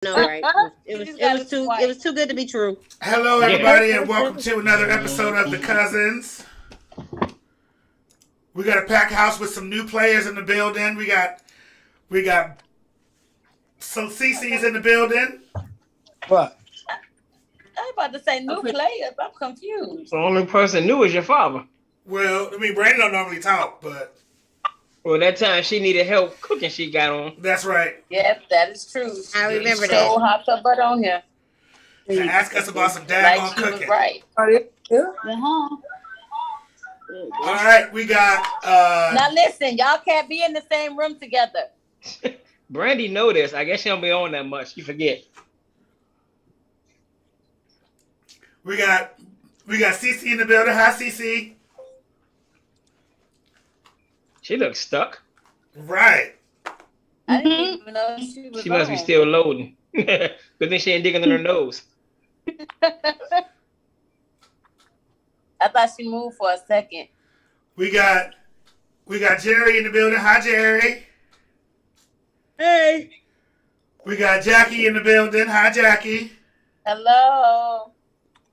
No, right? It was too good to be true. Hello, everybody, and welcome to another episode of The Cousins. We got a packed house with some new players in the building. We got some CC's in the building. What? I'm about to say new players. I'm confused. The only person new is your father. Well, I mean, Brandon don't normally talk, but well, that time she needed help cooking, she got on. That's right. Yes, that is true. I remember so that. So hot her butt on here. To ask us about some daggone cooking. Right. Uh-huh. All right, we got. Now listen, y'all can't be in the same room together. Brandy know this. I guess she don't be on that much. You forget. We got CC in the building. Hi, CC. She looks stuck. Right. I didn't even know she was. She must be still loading. Good thing she ain't digging in her nose. I thought she moved for a second. We got Jerry in the building. Hi, Jerry. Hey. We got Jackie in the building. Hi, Jackie. Hello.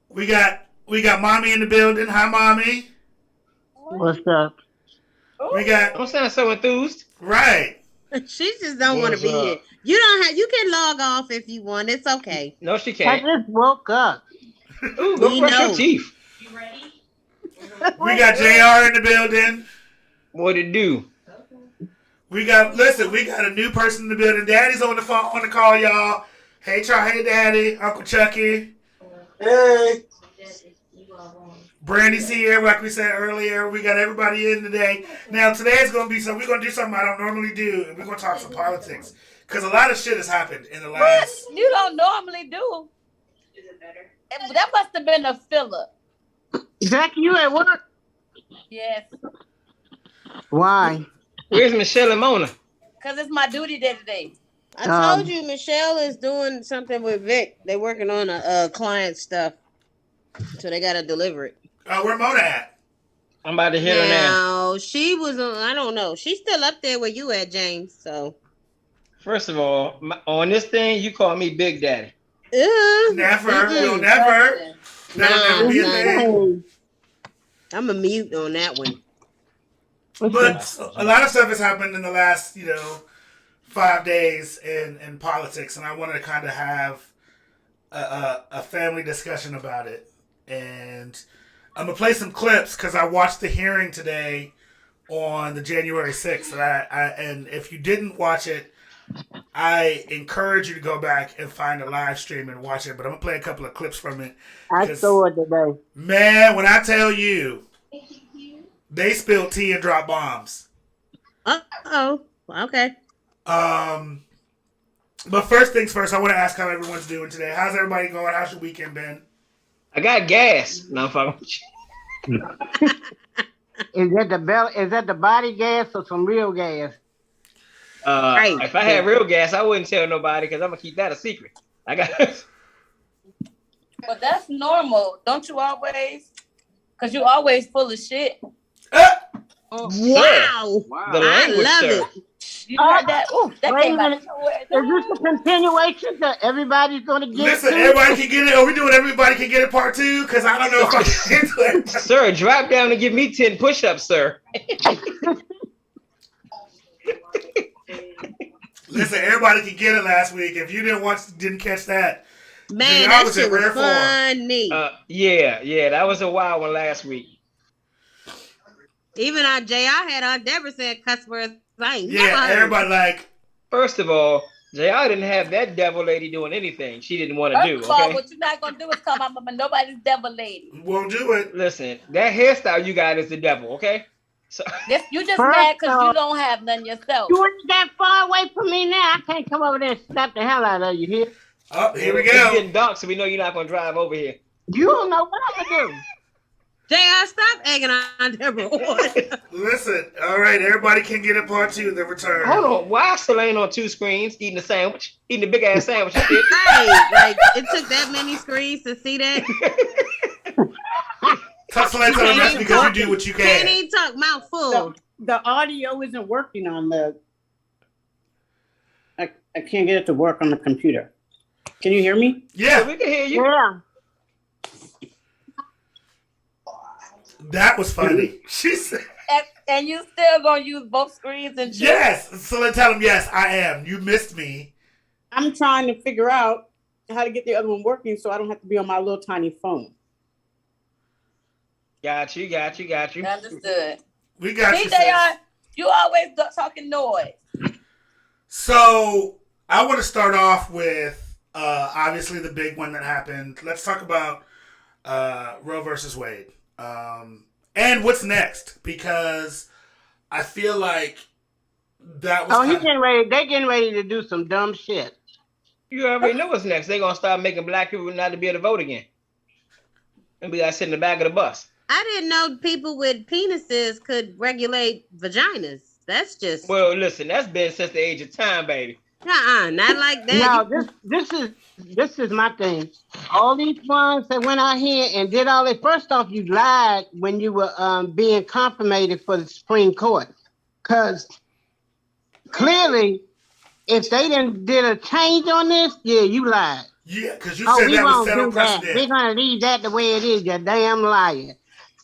We got Mommy in the building. Hi, Mommy. What's up? We got. Don't sound so enthused. Right. She just don't want to be here. You don't have. You can log off if you want. It's okay. No, she I can't. just woke up. Ooh, go brush your teeth. You ready? We got JR in the building. What it do? We got a new person in the building. Daddy's on the phone on the call, y'all. Hey, hey, Daddy, Uncle Chucky. Hey. Brandy's here, like we said earlier. We got everybody in today. Now, today's going to be we're going to do something I don't normally do, and we're going to talk some politics. Because a lot of shit has happened in the last... What? You don't normally do. Is it better? That must have been a filler. Jackie, you at work? Yes. Why? Where's Michelle and Mona? Because it's my duty day today. I told you Michelle is doing something with Vic. They're working on a client stuff. So they got to deliver it. Where Mona at? I'm about to hit her now. No, she was on, I don't know. She's still up there where you at, James. So. First of all, on this thing, you call me Big Daddy. Never. You'll never. That'll never be a thing. I'm a mute on that one. But a lot of stuff has happened in the last, 5 days in politics, and I wanted to kind of have a family discussion about it. And I'm going to play some clips because I watched the hearing today on the January 6th. And if you didn't watch it, I encourage you to go back and find a live stream and watch it. But I'm going to play a couple of clips from it. I saw it today. Man, when I tell you, they spilled tea and dropped bombs. Uh-oh. Okay. But first things first, I want to ask how everyone's doing today. How's everybody going? How's your weekend been? I got gas. No, I'm fucking with you. Is that the body gas or some real gas? Right. If I had real gas, I wouldn't tell nobody because I'm gonna keep that a secret. I got. But that's normal. Don't you always? Because you always full of shit. Wow. The language, I love sir. it. You heard that? Ooh, that Wait came a out minute. of nowhere. Is this a continuation that everybody's going to get? Listen, to? everybody can get it. Are we doing everybody can get it part 2? Because I don't know if I can do it. Sir, drop down and give me 10 push-ups, sir. Listen, everybody can get it last week. If you didn't catch that, Man, I that was shit in was rare form. funny. Yeah, that was a wild one last week. Even our JR had our Deborah said cuss words. I ain't never Yeah, heard. everybody like. First of all, JR didn't have that devil lady doing anything she didn't want to do, First of all, okay? what you're not going to do is come up with nobody's devil lady. Won't do it. Listen, that hairstyle you got is the devil, okay? So You just First mad because off, you don't have none yourself. You ain't that far away from me now. I can't come over there and slap the hell out of you here. Oh, here we it's go. getting dark, so we know you're not gonna drive over here. You don't know what I'm going to do. JR, stop egging on Deborah. Listen, all right, everybody can get a part 2 of the return. Hold on, why is Selene on 2 screens eating a sandwich, eating a big ass sandwich? Right, like it took that many screens to see that. Tussle and tell them that's because you do what you Can't can. even talk mouth full. The audio isn't working on the. I can't get it to work on the computer. Can you hear me? Yeah, Yeah, we can hear you. Yeah. that was funny. She said, And you still gonna use both screens and choose? yes. So let's tell him, yes, I am. You missed me. I'm trying to figure out how to get the other one working so I don't have to be on my little tiny phone. Got you. Understood. We got See, you, they sis. are. You always talking noise. So I want to start off with obviously the big one that happened. Let's talk about Roe versus Wade and what's next, because I feel like that was. Oh, they getting ready to do some dumb shit. You already know what's next. They're gonna start making black people not to be able to vote again. And we gotta sit in the back of the bus. I didn't know people with penises could regulate vaginas. That's just Well, listen, that's been since the age of time, baby. not like that. No, this is my thing. All these ones that went out here and did all that. First off, you lied when you were being confirmated for the Supreme Court, because clearly, if they did a change on this, yeah, you lied. Yeah, because you Oh, said we that was won't settled do that. precedent. We're gonna leave that the way it is. You damn liar.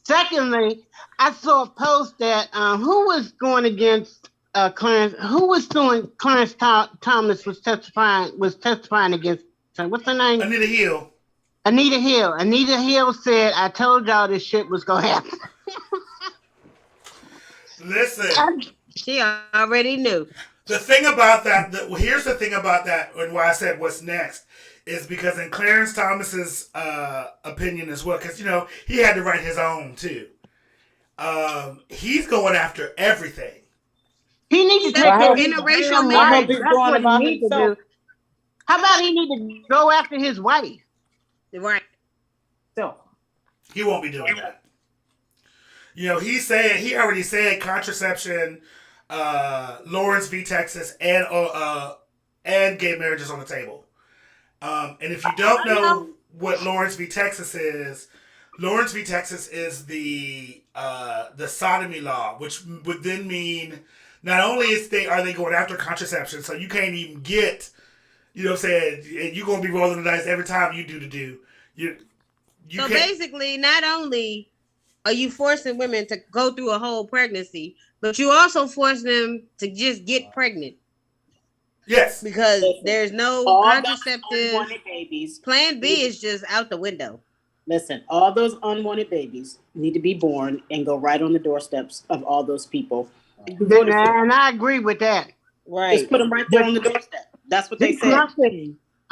Secondly, I saw a post that who was going against Clarence? Who was suing Clarence Thomas was testifying against her. What's her name? Anita Hill. Anita Hill. Anita Hill said, "I told y'all this shit was gonna happen." Listen, She already knew. the thing about that, here's the thing about that, and why I said what's next, is because in Clarence Thomas's opinion as well, because, he had to write his own, too. He's going after everything. He needs to take Well, an interracial marriage. marriage. That's Going what about he needs to himself. do. How about he need to go after his wife? Right. So, He won't be doing that. He already said contraception, Lawrence v. Texas, and gay marriages on the table. And if you don't know what Lawrence v. Texas is the sodomy law, which would then mean not only are they going after contraception, so you can't even get, you know what I'm saying, and you're going to be rolling the dice every time you do the do. So basically, not only are you forcing women to go through a whole pregnancy, but you also force them to just get pregnant. Yes. Because there's no all contraceptive. those unwanted babies. Plan B is just out the window. Listen, all those unwanted babies need to be born and go right on the doorsteps of all those people. And I agree with that. Right. Just put them right there on the doorstep. That's what they said.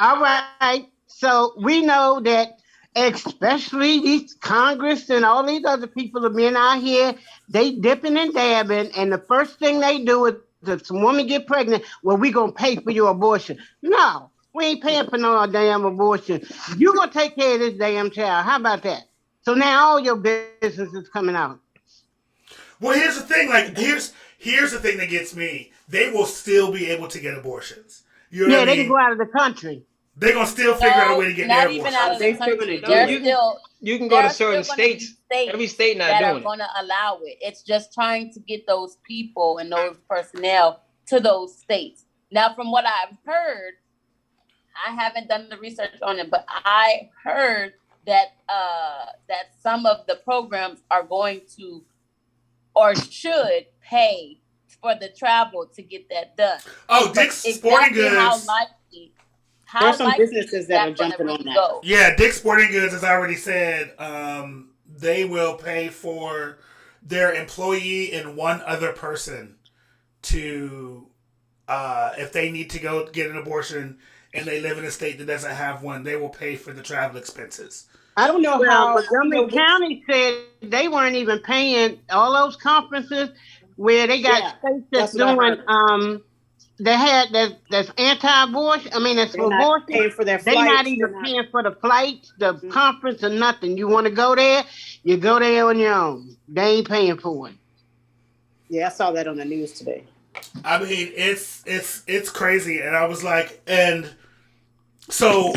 All right. So we know that, especially these Congress and all these other people have been out here, they dipping and dabbing, and the first thing they do is if some woman get pregnant, well, we gonna pay for your abortion. No, we ain't paying for no damn abortion. You gonna take care of this damn child. How about that? So now all your business is coming out. Well, here's the thing. Like, here's the thing that gets me. They will still be able to get abortions. You know what I mean? They can go out of the country. They're gonna still figure out a way to get their abortion. Not even out of the country. You can go to certain states. Every state not that doing are it. going to allow it. It's just trying to get those people and those personnel to those states. Now, from what I've heard, I haven't done the research on it, but I heard that that some of the programs are going to or should pay for the travel to get that done. Oh, Dick's Sporting Goods. There are some businesses that are jumping on that. Yeah, Dick's Sporting Goods has already said they will pay for their employee and one other person to, if they need to go get an abortion and they live in a state that doesn't have one, they will pay for the travel expenses. I don't know how. Montgomery County said they weren't even paying all those conferences where they got states that's doing they had that's anti-abortion. I mean, that's for abortion. Paying for their they're not even paying for the flights, the conference, or nothing. You want to go there, you go there on your own. They ain't paying for it. Yeah, I saw that on the news today. I mean, it's crazy, and I was like, and so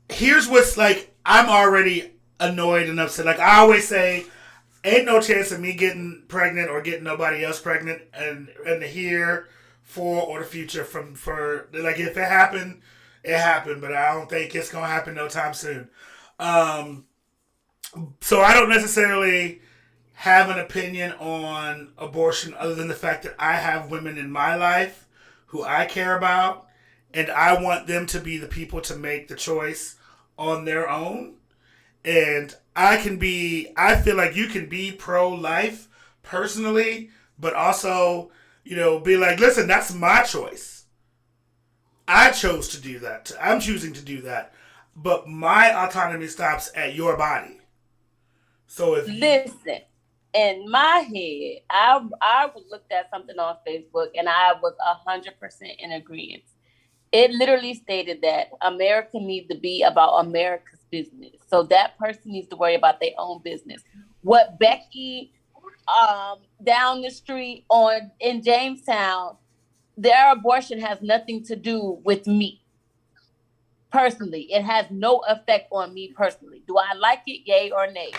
here's what's like. I'm already annoyed and upset. Like I always say, ain't no chance of me getting pregnant or getting nobody else pregnant, and here for or the future for like if it happened It happened, but I don't think it's gonna happen no time soon. Um, so I don't necessarily have an opinion on abortion other than the fact that I have women in my life who I care about, and I want them to be the people to make the choice on their own. And I feel like you can be pro-life personally, but also, be like, listen, that's my choice. I chose to do that. I'm choosing to do that. But my autonomy stops at your body. So if listen, in my head, I looked at something on Facebook and I was 100% in agreement. It literally stated that America needs to be about America's business. So that person needs to worry about their own business. What Becky down the street in Jamestown, their abortion has nothing to do with me personally. It has no effect on me personally. Do I like it? Yay or nay?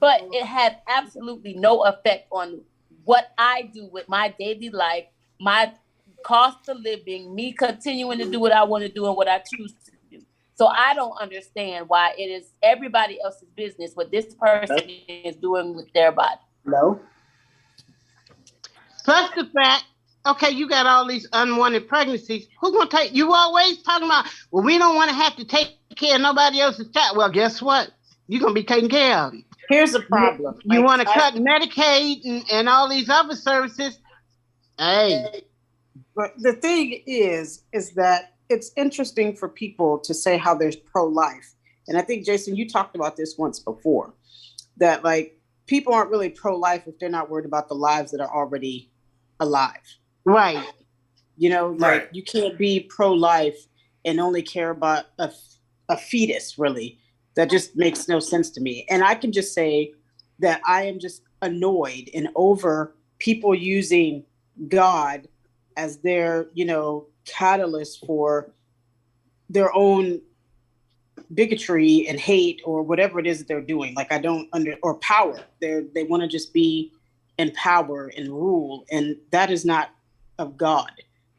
But it has absolutely no effect on what I do with my daily life, my cost of living, me continuing to do what I want to do and what I choose to do. So I don't understand why it is everybody else's business what this person is doing with their body. No. Plus the fact, okay, you got all these unwanted pregnancies. Who's gonna take? You always talking about, well, we don't want to have to take care of nobody else's child. Well, guess what? You're gonna be taken care of. Here's the problem. You want to cut Medicaid and all these other services. Hey. But the thing is that it's interesting for people to say how they're pro-life. And I think, Jason, you talked about this once before, that like people aren't really pro-life if they're not worried about the lives that are already alive. Right. Like you can't be pro-life and only care about a fetus, really. That just makes no sense to me. And I can just say that I am just annoyed and over people using God as their, catalyst for their own bigotry and hate or whatever it is that they're doing. Like or power. They want to just be in power and rule. And that is not of God.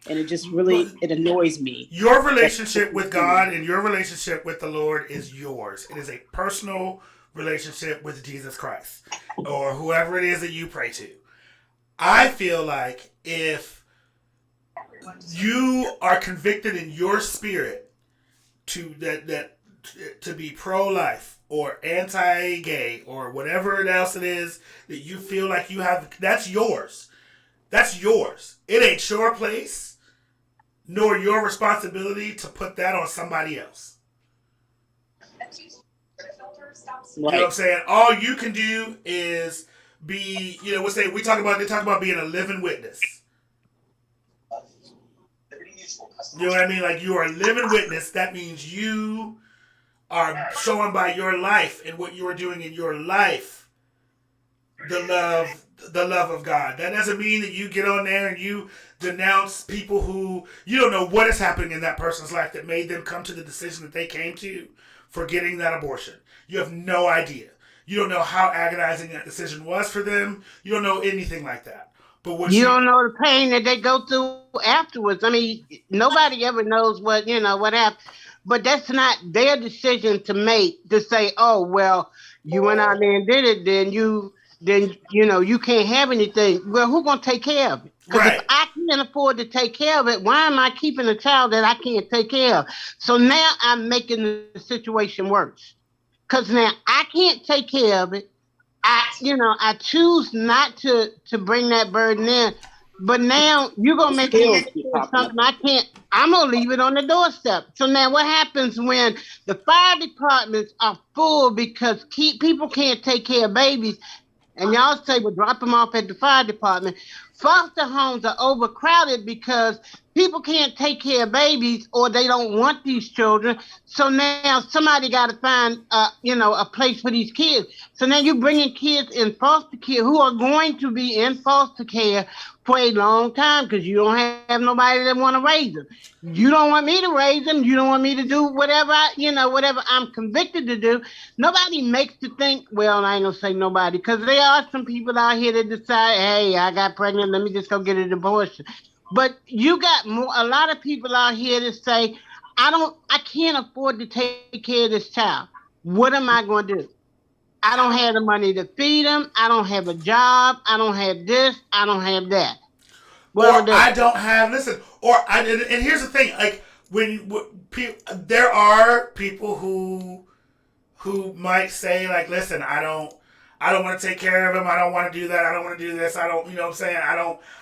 And it just really, it annoys me. Your relationship with God and your relationship with the Lord is yours. It is a personal relationship with Jesus Christ or whoever it is that you pray to. I feel like if you are convicted in your spirit to be pro-life or anti-gay or whatever else it is that you feel like you have, that's yours. That's yours. It ain't your place nor your responsibility to put that on somebody else. You know what I'm saying? All you can do is be, they talk about being a living witness. You know what I mean? Like you are a living witness. That means you are showing by your life and what you are doing in your life the love of God. That doesn't mean that you get on there and you denounce people who you don't know what is happening in that person's life that made them come to the decision that they came to for getting that abortion. You have no idea. You don't know how agonizing that decision was for them. You don't know anything like that. But what you don't know the pain that they go through afterwards. I mean, nobody ever knows what happened. But that's not their decision to make, to say, oh, well, you went out there and did it, then you can't have anything. Well, who's going to take care of it? Because if I can't afford to take care of it, why am I keeping a child that I can't take care of? So now I'm making the situation worse. Because now I can't take care of it. I choose not to bring that burden in. But now you're going to make me do something I can't. I'm going to leave it on the doorstep. So now what happens when the fire departments are full because people can't take care of babies? And y'all say, well, drop them off at the fire department. Foster homes are overcrowded because people can't take care of babies or they don't want these children. So now somebody got to find, a place for these kids. So now you're bringing kids in foster care who are going to be in foster care for a long time because you don't have nobody that want to raise them. You don't want me to raise them. You don't want me to do whatever whatever I'm convicted to do. Nobody makes you think, well, I ain't going to say nobody, because there are some people out here that decide, hey, I got pregnant, let me just go get an abortion. But you got a lot of people out here that say, I can't afford to take care of this child. What am I going to do? I don't have the money to feed him. I don't have a job. I don't have this. I don't have that. Or I don't have and here's the thing, like there are people who might say like, listen, I don't want to take care of him. I don't want to do that. I don't want to do this. I don't, you know what I'm saying?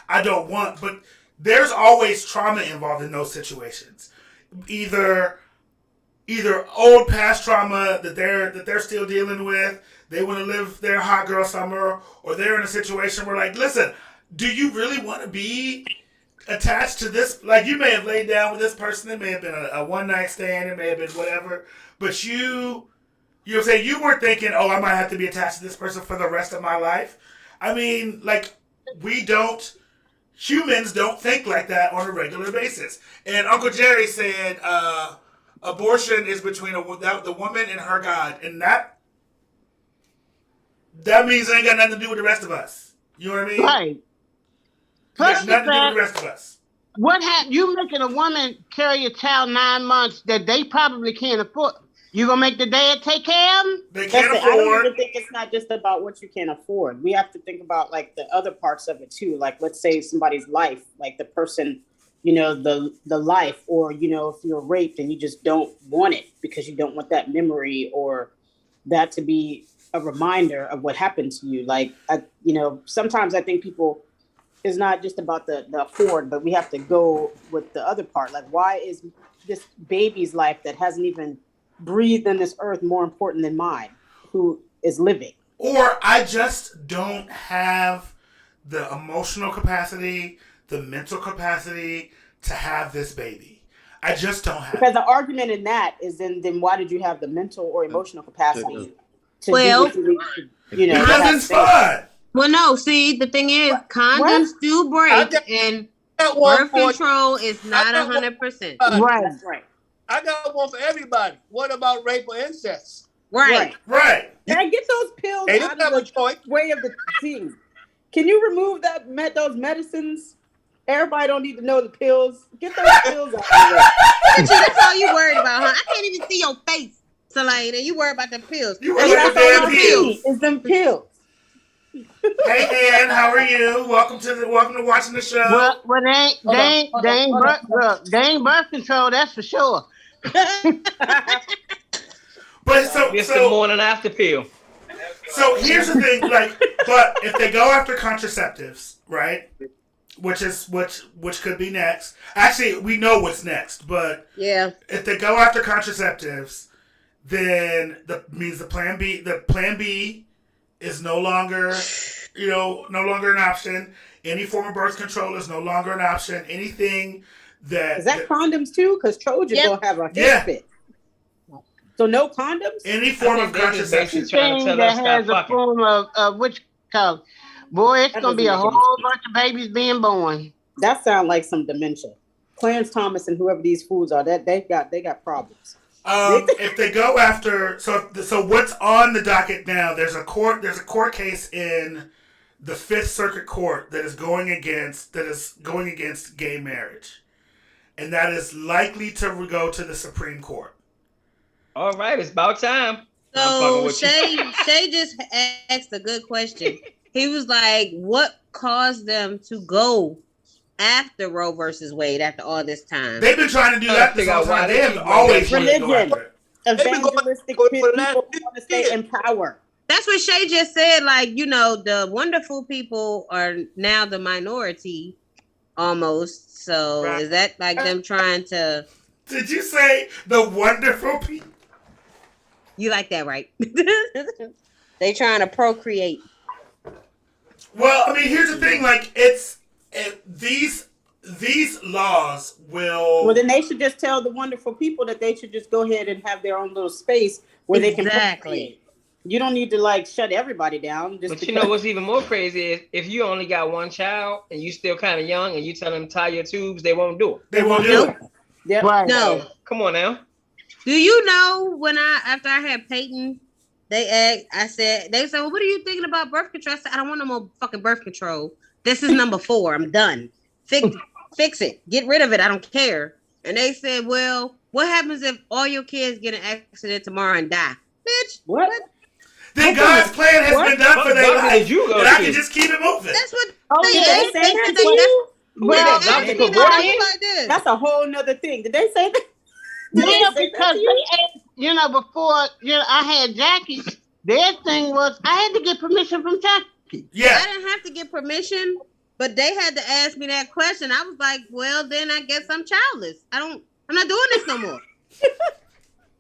I don't want, but there's always trauma involved in those situations. Either old past trauma that they're still dealing with. They want to live their hot girl summer, or they're in a situation where like, listen, do you really want to be attached to this? Like, you may have laid down with this person. It may have been a one night stand. It may have been whatever. But you know what I'm saying? You weren't thinking, oh, I might have to be attached to this person for the rest of my life. I mean, like, humans don't think like that on a regular basis. And Uncle Jerry said, abortion is between the woman and her God. And that means it ain't got nothing to do with the rest of us. You know what I mean? Right. Plus, nothing to do with the rest of us. What happened? You making a woman carry a child 9 months that they probably can't afford. You gonna make the dad take care of them? They can't afford. I don't even think it's not just about what you can afford. We have to think about like the other parts of it too. Like, let's say somebody's life, like the person, you know, the life, or, you know, if you're raped and you just don't want it because you don't want that memory or that to be a reminder of what happened to you. Like, you know, sometimes I think people, it's not just about the afford, but we have to go with the other part. Like, why is this baby's life that hasn't even breathed in this earth more important than mine, who is living? Or I just don't have the emotional capacity, the mental capacity to have this baby. I just don't have because the argument in that is then why did you have the mental or emotional capacity to well, do what you know, because it's fun. Well, no, see, the thing is, condoms do break, and birth control is not 100%. Right. That's right. I got one for everybody. What about rape or incest? Right. And get those pills out of the way of the team. Can you remove those medicines? Everybody don't need to know the pills. Get those pills out of the way. That's all you worried about, huh? I can't even see your face, Selena. You worry about the pills. You worry about the damn pills. It's them pills. Hey, Ann, how are you? Welcome to watching the show. Well, they ain't birth control, that's for sure. But so it's the morning after pill. So here's the thing, like, but if they go after contraceptives, right? Which could be next. Actually, we know what's next, but yeah, if they go after contraceptives, then the plan B is no longer an option. Any form of birth control is no longer an option. Anything that is that condoms too? Because Trojan don't have a fit. So no condoms. Any form of contraception that has a form of which color. Boy, it's gonna be a whole bunch of babies being born. That sounds like some dementia. Clarence Thomas and whoever these fools are, that they got problems. If they go after so what's on the docket now? There's a court case in the Fifth Circuit Court that is going against gay marriage, and that is likely to go to the Supreme Court. All right, it's about time. So Shay just asked a good question. He was like, "What caused them to go after Roe versus Wade after all this time?" They've been trying to do that this whole time. They have always religion. Evangelistic people want to stay in power. That's what Shay just said. Like, you know, the wonderful people are now the minority, almost. So is that like them trying to? Did you say the wonderful people? You like that, right? They trying to procreate. Well, I mean, here's the thing. Like, these laws will. Well, then they should just tell the wonderful people that they should just go ahead and have their own little space where they can procreate. You don't need to like shut everybody down. But you know what's even more crazy is if you only got one child and you still kind of young and you tell them to tie your tubes, they won't do it. They won't do it. Yeah. Right. No. Come on now. Do you know when after I had Peyton, they said, well, what are you thinking about birth control? I said, I don't want no more fucking birth control. This is number 4. I'm done. Fix it. Get rid of it. I don't care. And they said, well, What happens if all your kids get an accident tomorrow and die? Bitch, What? Then God's plan has been done for their life, and I can just keep it moving. That's what Oh, did they say that to they- you? Well, Did they ask adopt me a that. I Kevorkian? was like this. That's a whole nother thing. Did they say that? Yeah, because they asked, before I had Jackie, their thing was I had to get permission from Jackie. Yeah. I didn't have to get permission, but they had to ask me that question. I was like, well, then I guess I'm childless. I'm not doing this no more.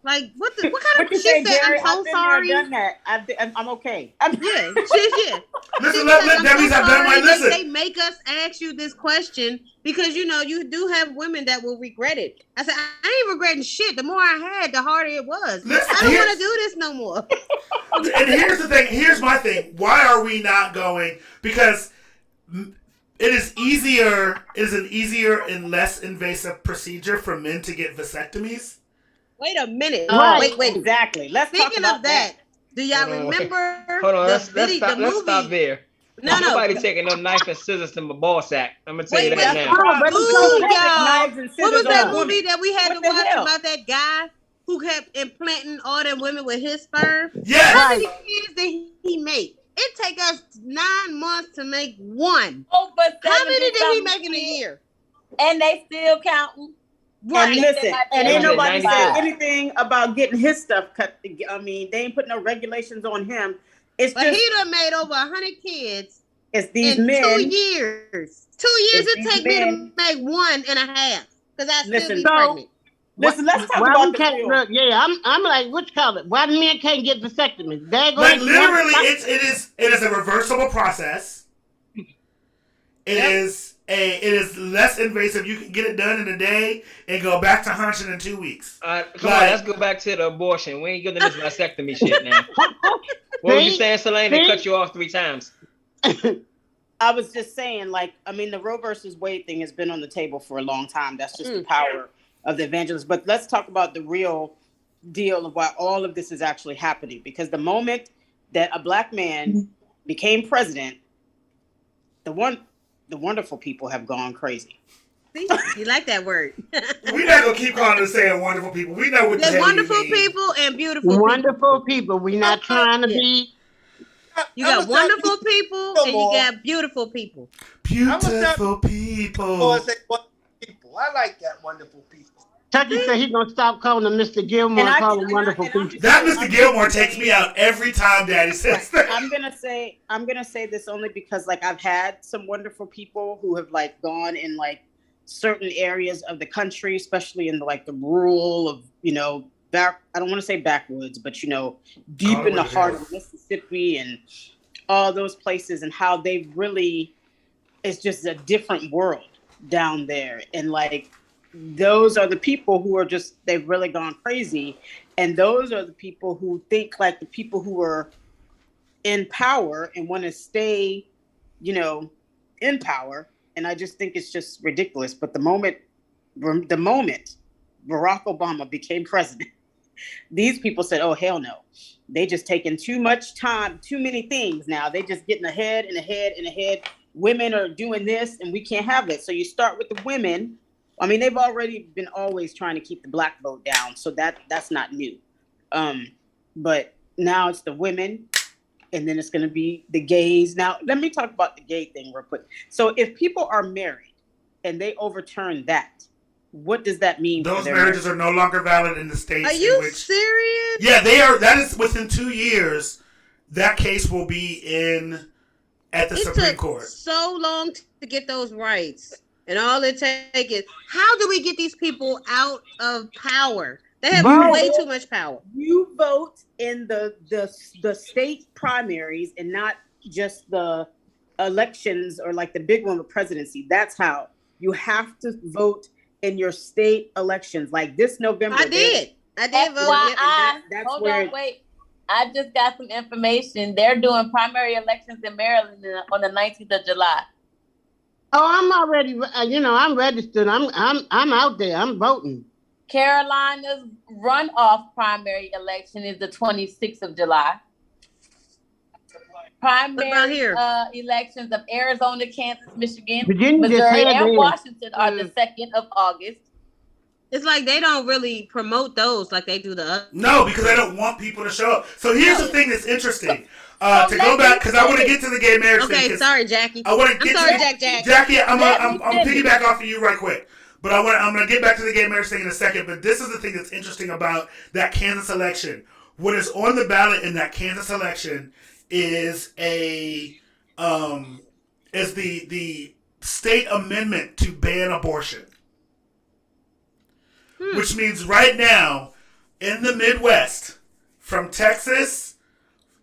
Like, what kind of you shit? say, Jerry? I'm so I've been sorry. there, done that. I'm okay. Yeah, yeah. Listen, let Debbie's have done my listen. They make us ask you this question because you do have women that will regret it. I said I ain't regretting shit. The more I had, the harder it was. Listen, I don't want to do this no more. And here's the thing. Here's my thing. Why are we not going? Because it is easier. It is an easier and less invasive procedure for men to get vasectomies. Wait a minute. Right. Wait. Exactly. Let's talk Speaking about of that, do y'all remember? Hold on, let's the stop there. No. Nobody taking no knife and scissors to my ball sack. I'm gonna tell you that now. Y'all. What was that movie that we had What to the watch hell? about that guy who kept implanting all them women with his sperm? Yes. How many kids did he make? It take us 9 months to make one. Over How many did he 70-something make in a kids, year? and they still counting. And listen, and ain't nobody said 95. anything about getting his stuff cut. I mean, they ain't putting no regulations on him. It's But just he done made over 100 kids it's these in men. 2 years. 2 years It's it these take me to men. make 1.5 because I still Listen, be so- pregnant. Listen, let's talk Why about we the can't real. look? Yeah, I'm like, what you call it? Why men can't get vasectomies? Like literally, it is a reversible process. It is less invasive. You can get it done in a day and go back to hunching in 2 weeks. Come on, let's go back to the abortion. We ain't getting this vasectomy shit now. What were you saying, Selene? They cut you off 3 times. I was just saying, like, I mean, the Roe versus Wade thing has been on the table for a long time. That's just the power of the evangelists. But let's talk about the real deal of why all of this is actually happening. Because the moment that a black man became president, the wonderful people have gone crazy. See, you like that word. We're not gonna keep calling it saying wonderful people. We know what the There's hell wonderful you mean. people and beautiful wonderful people. We're not trying to be. You got wonderful people and you got beautiful people. Beautiful people. People. I like that wonderful people. Chucky said he's gonna stop calling them Mr. Gilmore and call them wonderful people. That Mr. Gilmore takes me out every time Daddy says that. I'm gonna say this only because like I've had some wonderful people who have like gone in like certain areas of the country, especially in the rural of back. I don't want to say backwoods, but deep in the heart of Mississippi and all those places, and how they really, it's just a different world down there, and like. Those are the people who are they've really gone crazy. And those are the people who think like the people who are in power and want to stay, in power. And I just think it's just ridiculous. But the moment Barack Obama became president, these people said, oh, hell no. They just taking too much time, too many things now. They just getting ahead and ahead and ahead. Women are doing this and we can't have it. So you start with the women. I mean, they've already been always trying to keep the black vote down, so that's not new. But now it's the women, and then it's going to be the gays. Now, let me talk about the gay thing real quick. So if people are married and they overturn that, what does that mean? Those marriages are no longer valid in the states. Are you serious? Yeah, they are. That is within 2 years. That case will be at the Supreme Court. So long to get those rights. And all it takes is, how do we get these people out of power? They have way too much power. You vote in the state primaries and not just the elections or like the big one with presidency. That's how. You have to vote in your state elections. Like this November. I did vote. Hold on, wait. I just got some information. They're doing primary elections in Maryland on the 19th of July. Oh, I'm already, I'm registered. I'm out there. I'm voting. Carolina's runoff primary election is the 26th of July. Primary elections of Arizona, Kansas, Michigan, Virginia, Missouri, and Washington are the 2nd of August. It's like they don't really promote those like they do the other. No, because they don't want people to show up. So here's the thing that's interesting. To go back, because I want to get to the gay marriage thing. Okay, sorry, Jackie. I want to get Jackie, I'm piggyback off of you right quick. But I'm going to get back to the gay marriage thing in a second. But this is the thing that's interesting about that Kansas election. What is on the ballot in that Kansas election is the state amendment to ban abortion. Which means right now, in the Midwest, from Texas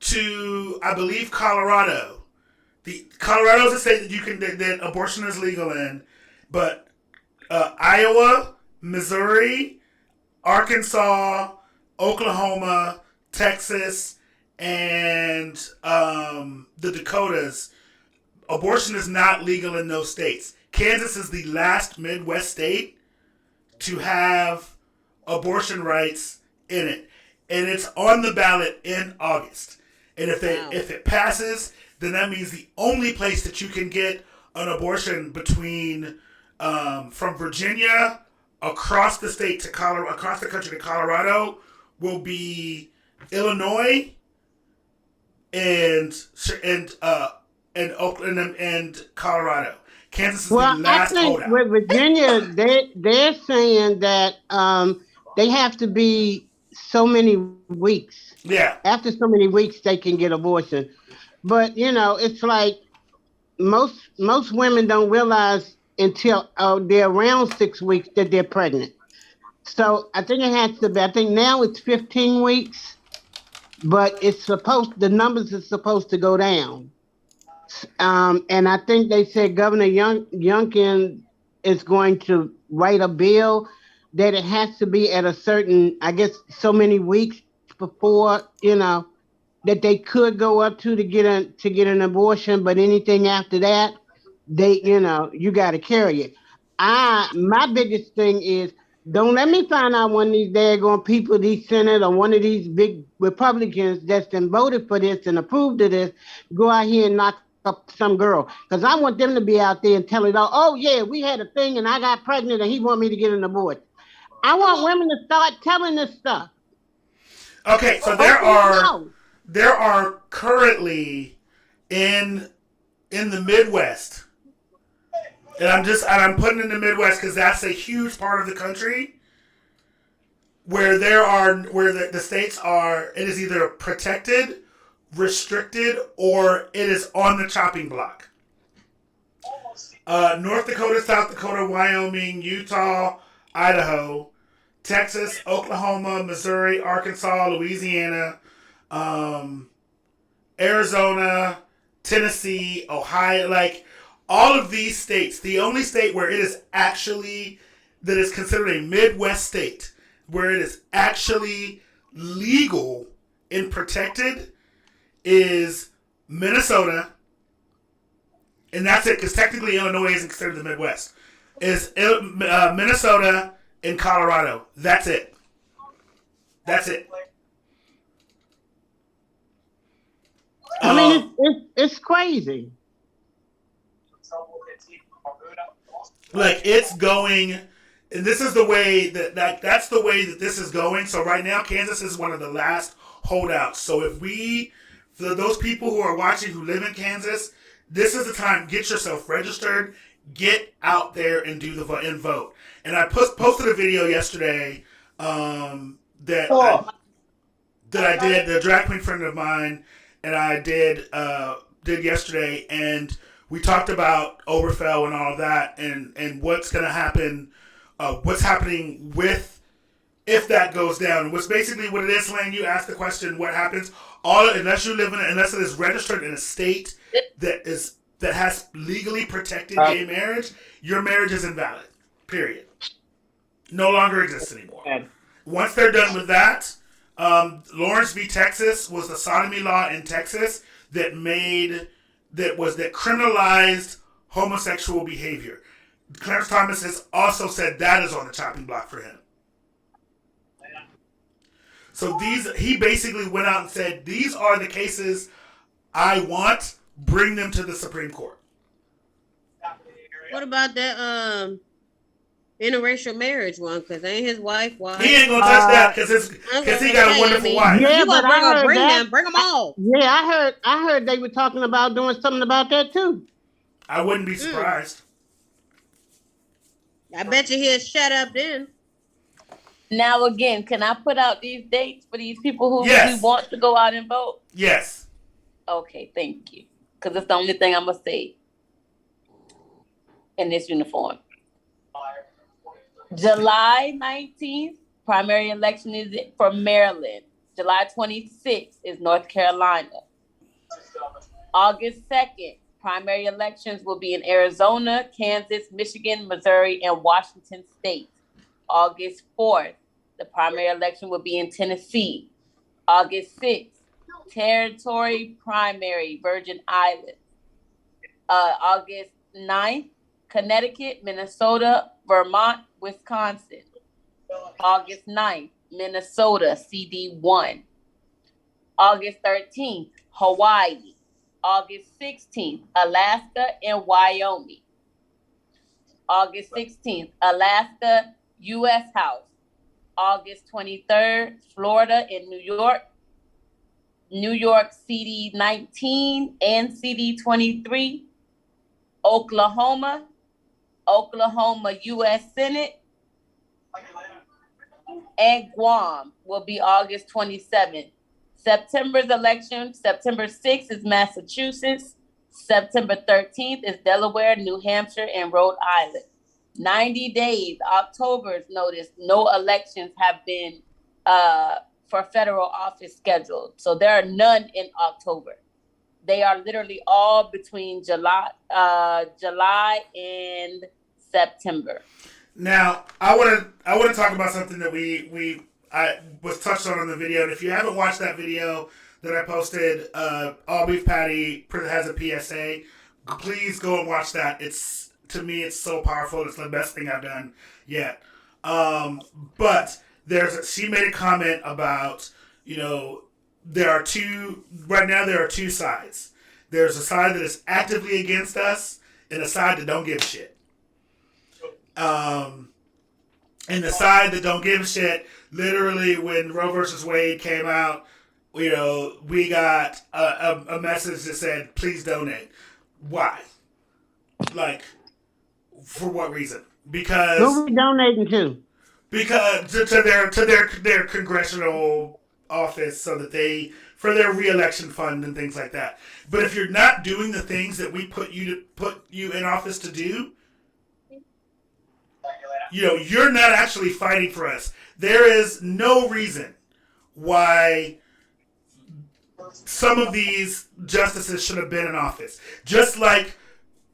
to, I believe, Colorado. Colorado is a state that abortion is legal in, but Iowa, Missouri, Arkansas, Oklahoma, Texas, and the Dakotas, abortion is not legal in those states. Kansas is the last Midwest state to have abortion rights in it. And it's on the ballot in August. And if it passes, then that means the only place that you can get an abortion between from Virginia across the state to Colorado, across the country to Colorado, will be Illinois and Oakland and Colorado. Kansas is the last holdout. With Virginia, they're saying that they have to be so many weeks. Yeah. After so many weeks, they can get abortion. But it's like most women don't realize until they're around 6 weeks that they're pregnant. So I think it has to be. I think now it's 15 weeks, but the numbers are supposed to go down. And I think they said Governor Youngkin is going to write a bill that it has to be at a certain, I guess, so many weeks before, that they could go up to get an abortion, but anything after that, you got to carry it. My biggest thing is, don't let me find out one of these daggone people, these senators, or one of these big Republicans that's been voted for this and approved of this, go out here and knock up some girl, because I want them to be out there and tell it all. Oh yeah, we had a thing and I got pregnant and he want me to get an abortion. I want women to start telling this stuff. Okay, so there are currently in the Midwest, and I'm putting in the Midwest because that's a huge part of the country where the states are. It is either protected, restricted, or it is on the chopping block. North Dakota, South Dakota, Wyoming, Utah, Idaho, Texas, Oklahoma, Missouri, Arkansas, Louisiana, Arizona, Tennessee, Ohio, like all of these states. The only state where it is actually, that is considered a Midwest state, where it is actually legal and protected, is Minnesota, and that's it, because technically Illinois isn't considered the Midwest. Is Minnesota and Colorado. That's it. That's it. I mean, it's crazy. Like, it's going, and this is the way that's the way that this is going. So right now, Kansas is one of the last holdouts. So for those people who are watching who live in Kansas, this is the time. Get yourself registered. Get out there and do and vote. And I posted a video yesterday that I did. The drag queen friend of mine and I did yesterday, and we talked about Oberfell and all of that, and what's going to happen, what's happening with if that goes down. And what's basically what it is, Lane. You asked the question, what happens? Unless it is registered in a state that has legally protected gay marriage, your marriage is invalid. Period. No longer exists anymore. Once they're done with that, Lawrence v. Texas was the sodomy law in Texas that criminalized homosexual behavior. Clarence Thomas has also said that is on the chopping block for him. So he basically went out and said, these are the cases I want, bring them to the Supreme Court. What about that interracial marriage one because ain't his wife. He ain't gonna touch that because he got a wonderful wife. Yeah, you but bring them all. Yeah, I heard they were talking about doing something about that too. I wouldn't be surprised. I bet you he'll shut up then. Now again, can I put out these dates for these people who Yes. really want to go out and vote? Yes. Okay, thank you. Because it's the only thing I'm going to say in this uniform. July 19th, primary election is for Maryland. July 26th is North Carolina. August 2nd, primary elections will be in Arizona, Kansas, Michigan, Missouri, and Washington State. August 4th, the primary election will be in Tennessee. August 6th, territory primary, Virgin Islands. August 9th, Connecticut, Minnesota, Vermont, Wisconsin. August 9th, Minnesota, CD1. August 13th, Hawaii. August 16th, Alaska and Wyoming. August 16th, Alaska, U.S. House. August 23rd, Florida and New York. New York CD19 and CD23. Oklahoma, U.S. Senate. And Guam will be August 27th. September's election, September 6th is Massachusetts. September 13th is Delaware, New Hampshire, and Rhode Island. 90 days, October's notice, no elections have been for federal office scheduled. So there are none in October. They are literally all between July and September. Now, I want to talk about something that I was touched on in the video. And if you haven't watched that video that I posted, All Beef Patty has a PSA. Please go and watch that. To me, it's so powerful. It's the best thing I've done yet. But she made a comment about, there are two sides. There's a side that is actively against us and a side that don't give a shit. And the side that don't give a shit, literally when Roe versus Wade came out, we got a message that said, please donate. Why? Like, for what reason? Because who are we donating to? Because to their congressional office, so that for their re-election fund and things like that. But if you're not doing the things that we put you in office to do, you're not actually fighting for us. There is no reason why some of these justices should have been in office. Just like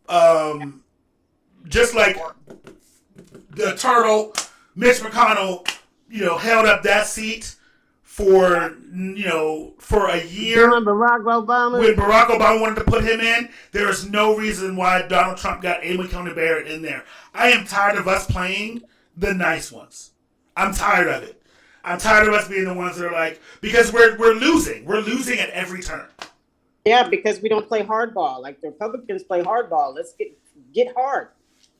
the turtle, Mitch McConnell, held up that seat for a year. When Barack Obama wanted to put him in, there is no reason why Donald Trump got Amy Coney Barrett in there. I am tired of us playing the nice ones. I'm tired of it. I'm tired of us being the ones that are like, because we're losing. We're losing at every turn. Yeah, because we don't play hardball. Like the Republicans play hardball. Let's get hard.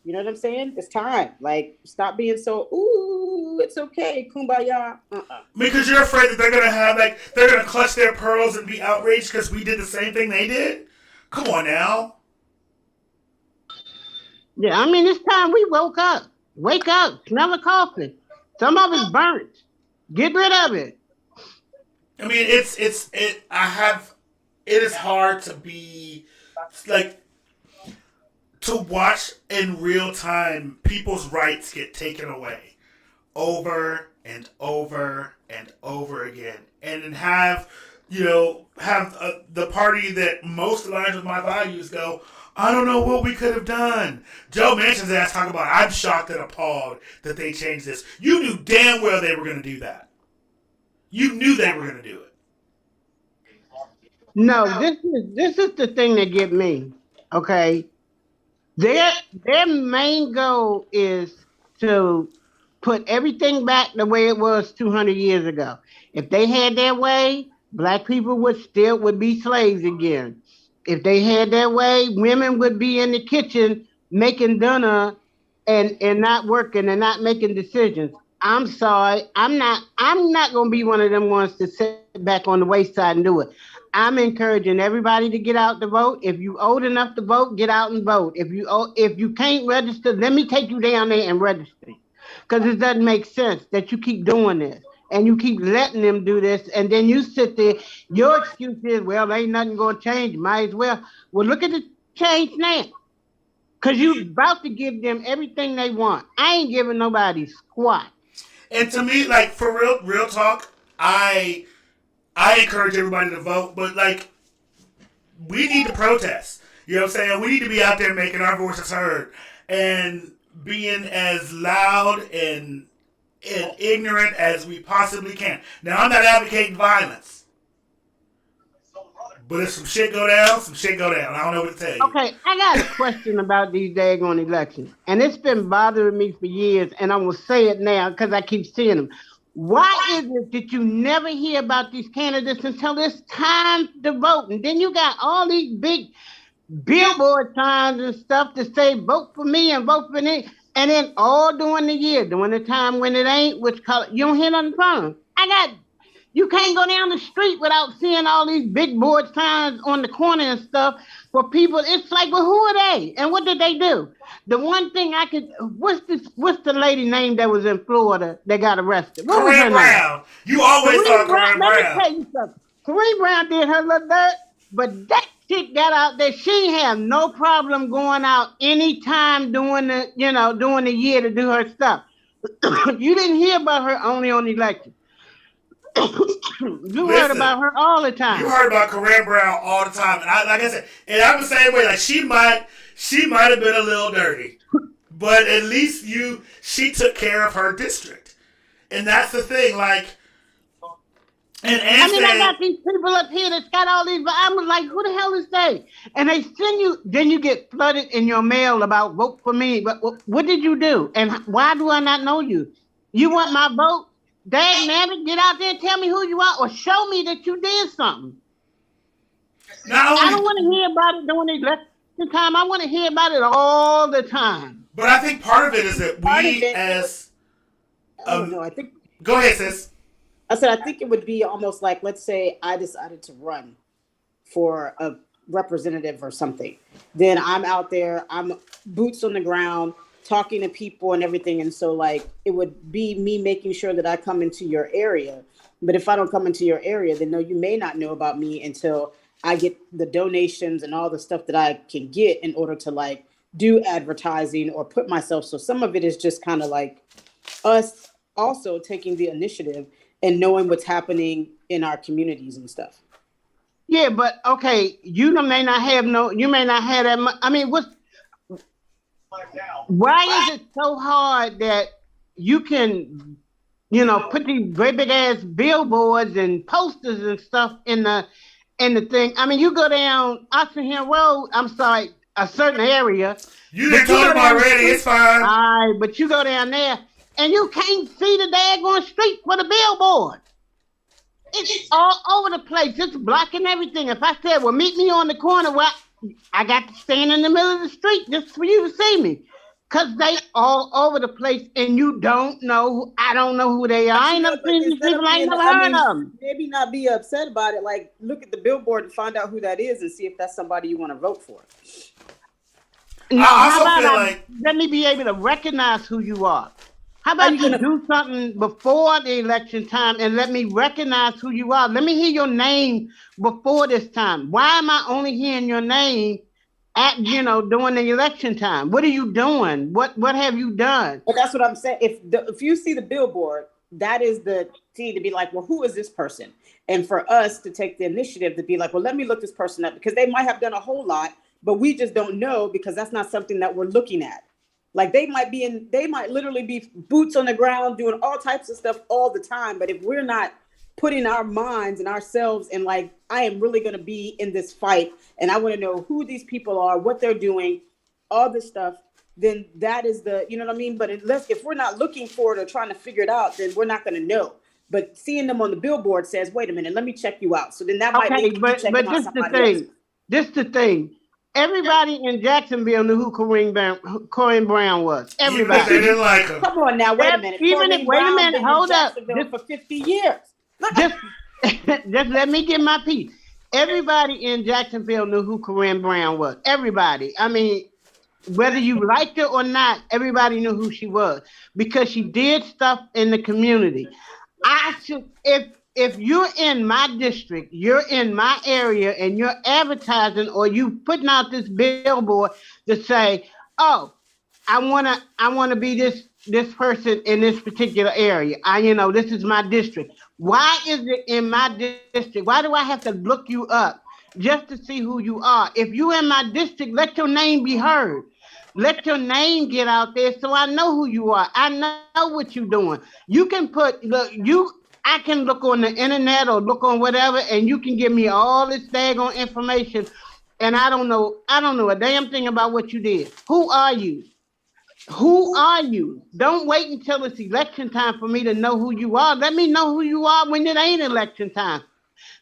You know what I'm saying? It's time. Like, stop being so, ooh, it's okay, kumbaya. Because you're afraid that they're going to clutch their pearls and be outraged because we did the same thing they did? Come on now. Yeah, I mean, it's time we woke up. Wake up. Smell the coffee. Some of it's burnt. Get rid of it. I mean, it is hard to be, like, to watch in real time people's rights get taken away over and over and over again. And then have the party that most aligns with my values go, I don't know what we could have done. Joe Manchin's ass talking about, I'm shocked and appalled that they changed this. You knew damn well they were going to do that. You knew they were going to do it. No, this is the thing that get me. Okay, their main goal is to put everything back the way it was 200 years ago. If they had their way, black people would be slaves again. If they had their way, women would be in the kitchen making dinner and not working and not making decisions. I'm sorry. I'm not gonna be one of them ones to sit back on the wayside and do it. I'm encouraging everybody to get out to vote. If you old enough to vote, get out and vote. If you can't register, let me take you down there and register. Because it doesn't make sense that you keep doing this and you keep letting them do this, and then you sit there. Your excuse is, well, ain't nothing gonna change. Might as well. Well, look at the change now. Cause you about to give them everything they want. I ain't giving nobody squat. And to me, like for real talk, I encourage everybody to vote, but like we need to protest. You know what I'm saying? We need to be out there making our voices heard and being as loud and ignorant as we possibly can. Now, I'm not advocating violence, but if some shit go down, some shit go down. I don't know what to tell you. Okay, I got a question about these daggone elections, and it's been bothering me for years, and I will say it now because I keep seeing them. Why is it that you never hear about these candidates until it's time to vote? And then you got all these big billboard signs and stuff to say, vote for me and vote for me. And then all during the year, during the time when it ain't, which color, you don't hear nothing from them. You can't go down the street without seeing all these big board signs on the corner and stuff for people. It's like, well, who are they? And what did they do? The one thing what's the lady name that was in Florida that got arrested? What was her Brown. name? You always talk Corinne Brown. Let me tell you something. Corinne Brown did her little dirt, but that chick got out there. She had no problem going out anytime during the year to do her stuff. You didn't hear about her only on election. You heard about her all the time. You heard about Corinne Brown all the time, and like I said, and I'm the same way. Like she might have been a little dirty, but at least she took care of her district, and that's the thing. Like, I got these people up here that's got all these, but I was like, who the hell is they? And they send you, then you get flooded in your mail about vote for me. But what did you do? And why do I not know you? You want my vote? Dang, man, get out there and tell me who you are, or show me that you did something. I don't want to hear about it during the election time. I want to hear about it all the time. But I think part of it is that I think. Go ahead, sis. I said, I think it would be almost like, let's say I decided to run for a representative or something. Then I'm out there, I'm boots on the ground, talking to people and everything. And so like, it would be me making sure that I come into your area. But if I don't come into your area, then no, you may not know about me until I get the donations and all the stuff that I can get in order to like do advertising or put myself. So some of it is just kind of like us also taking the initiative and knowing what's happening in our communities and stuff. Yeah, but okay, you may not have that much. I mean, why is it so hard that you can, put these great big ass billboards and posters and stuff in the thing? I mean, you go down Oxenham Road, I'm sorry, a certain area. You didn't told them already, it's fine. All right, but you go down there and you can't see the daggone street for the billboard. It's all over the place. It's blocking everything. If I said, well, meet me on the corner, well, I got to stand in the middle of the street just for you to see me. Because they all over the place and you don't know. I don't know who they are. I ain't never seen these people. I ain't never heard of them. Maybe not be upset about it. Like, look at the billboard and find out who that is and see if that's somebody you want to vote for. No, how about let me be able to recognize who you are. How about you do something before the election time and let me recognize who you are? Let me hear your name before this time. Why am I only hearing your name at, during the election time? What are you doing? What have you done? But that's what I'm saying. If you see the billboard, that is the team to be like, well, who is this person? And for us to take the initiative to be like, well, let me look this person up, because they might have done a whole lot, but we just don't know because that's not something that we're looking at. Like they might literally be boots on the ground doing all types of stuff all the time. But if we're not putting our minds and ourselves in like, I am really going to be in this fight and I want to know who these people are, what they're doing, all this stuff, then that is the, you know what I mean? But if we're not looking for it or trying to figure it out, then we're not going to know. But seeing them on the billboard says, wait a minute, let me check you out. So then that might make you check out somebody else. This the thing. Everybody in Jacksonville knew who Corinne Brown was. Even if Everybody. they didn't like her. Come on now, wait a minute. Even if, Corinne wait a Brown minute, been hold in up. Jacksonville for 50 years. Just, just let me get my piece. Everybody in Jacksonville knew who Corinne Brown was. Everybody. I mean, whether you liked her or not, everybody knew who she was because she did stuff in the community. If you're in my district, you're in my area, and you're advertising or you putting out this billboard to say, "Oh, I wanna be this person in this particular area. This is my district. Why is it in my district? Why do I have to look you up just to see who you are? If you in my district, let your name be heard. Let your name get out there so I know who you are. I know what you're doing. You can I can look on the internet or look on whatever, and you can give me all this daggone information, and I don't know a damn thing about what you did. Who are you? Who are you? Don't wait until it's election time for me to know who you are. Let me know who you are when it ain't election time.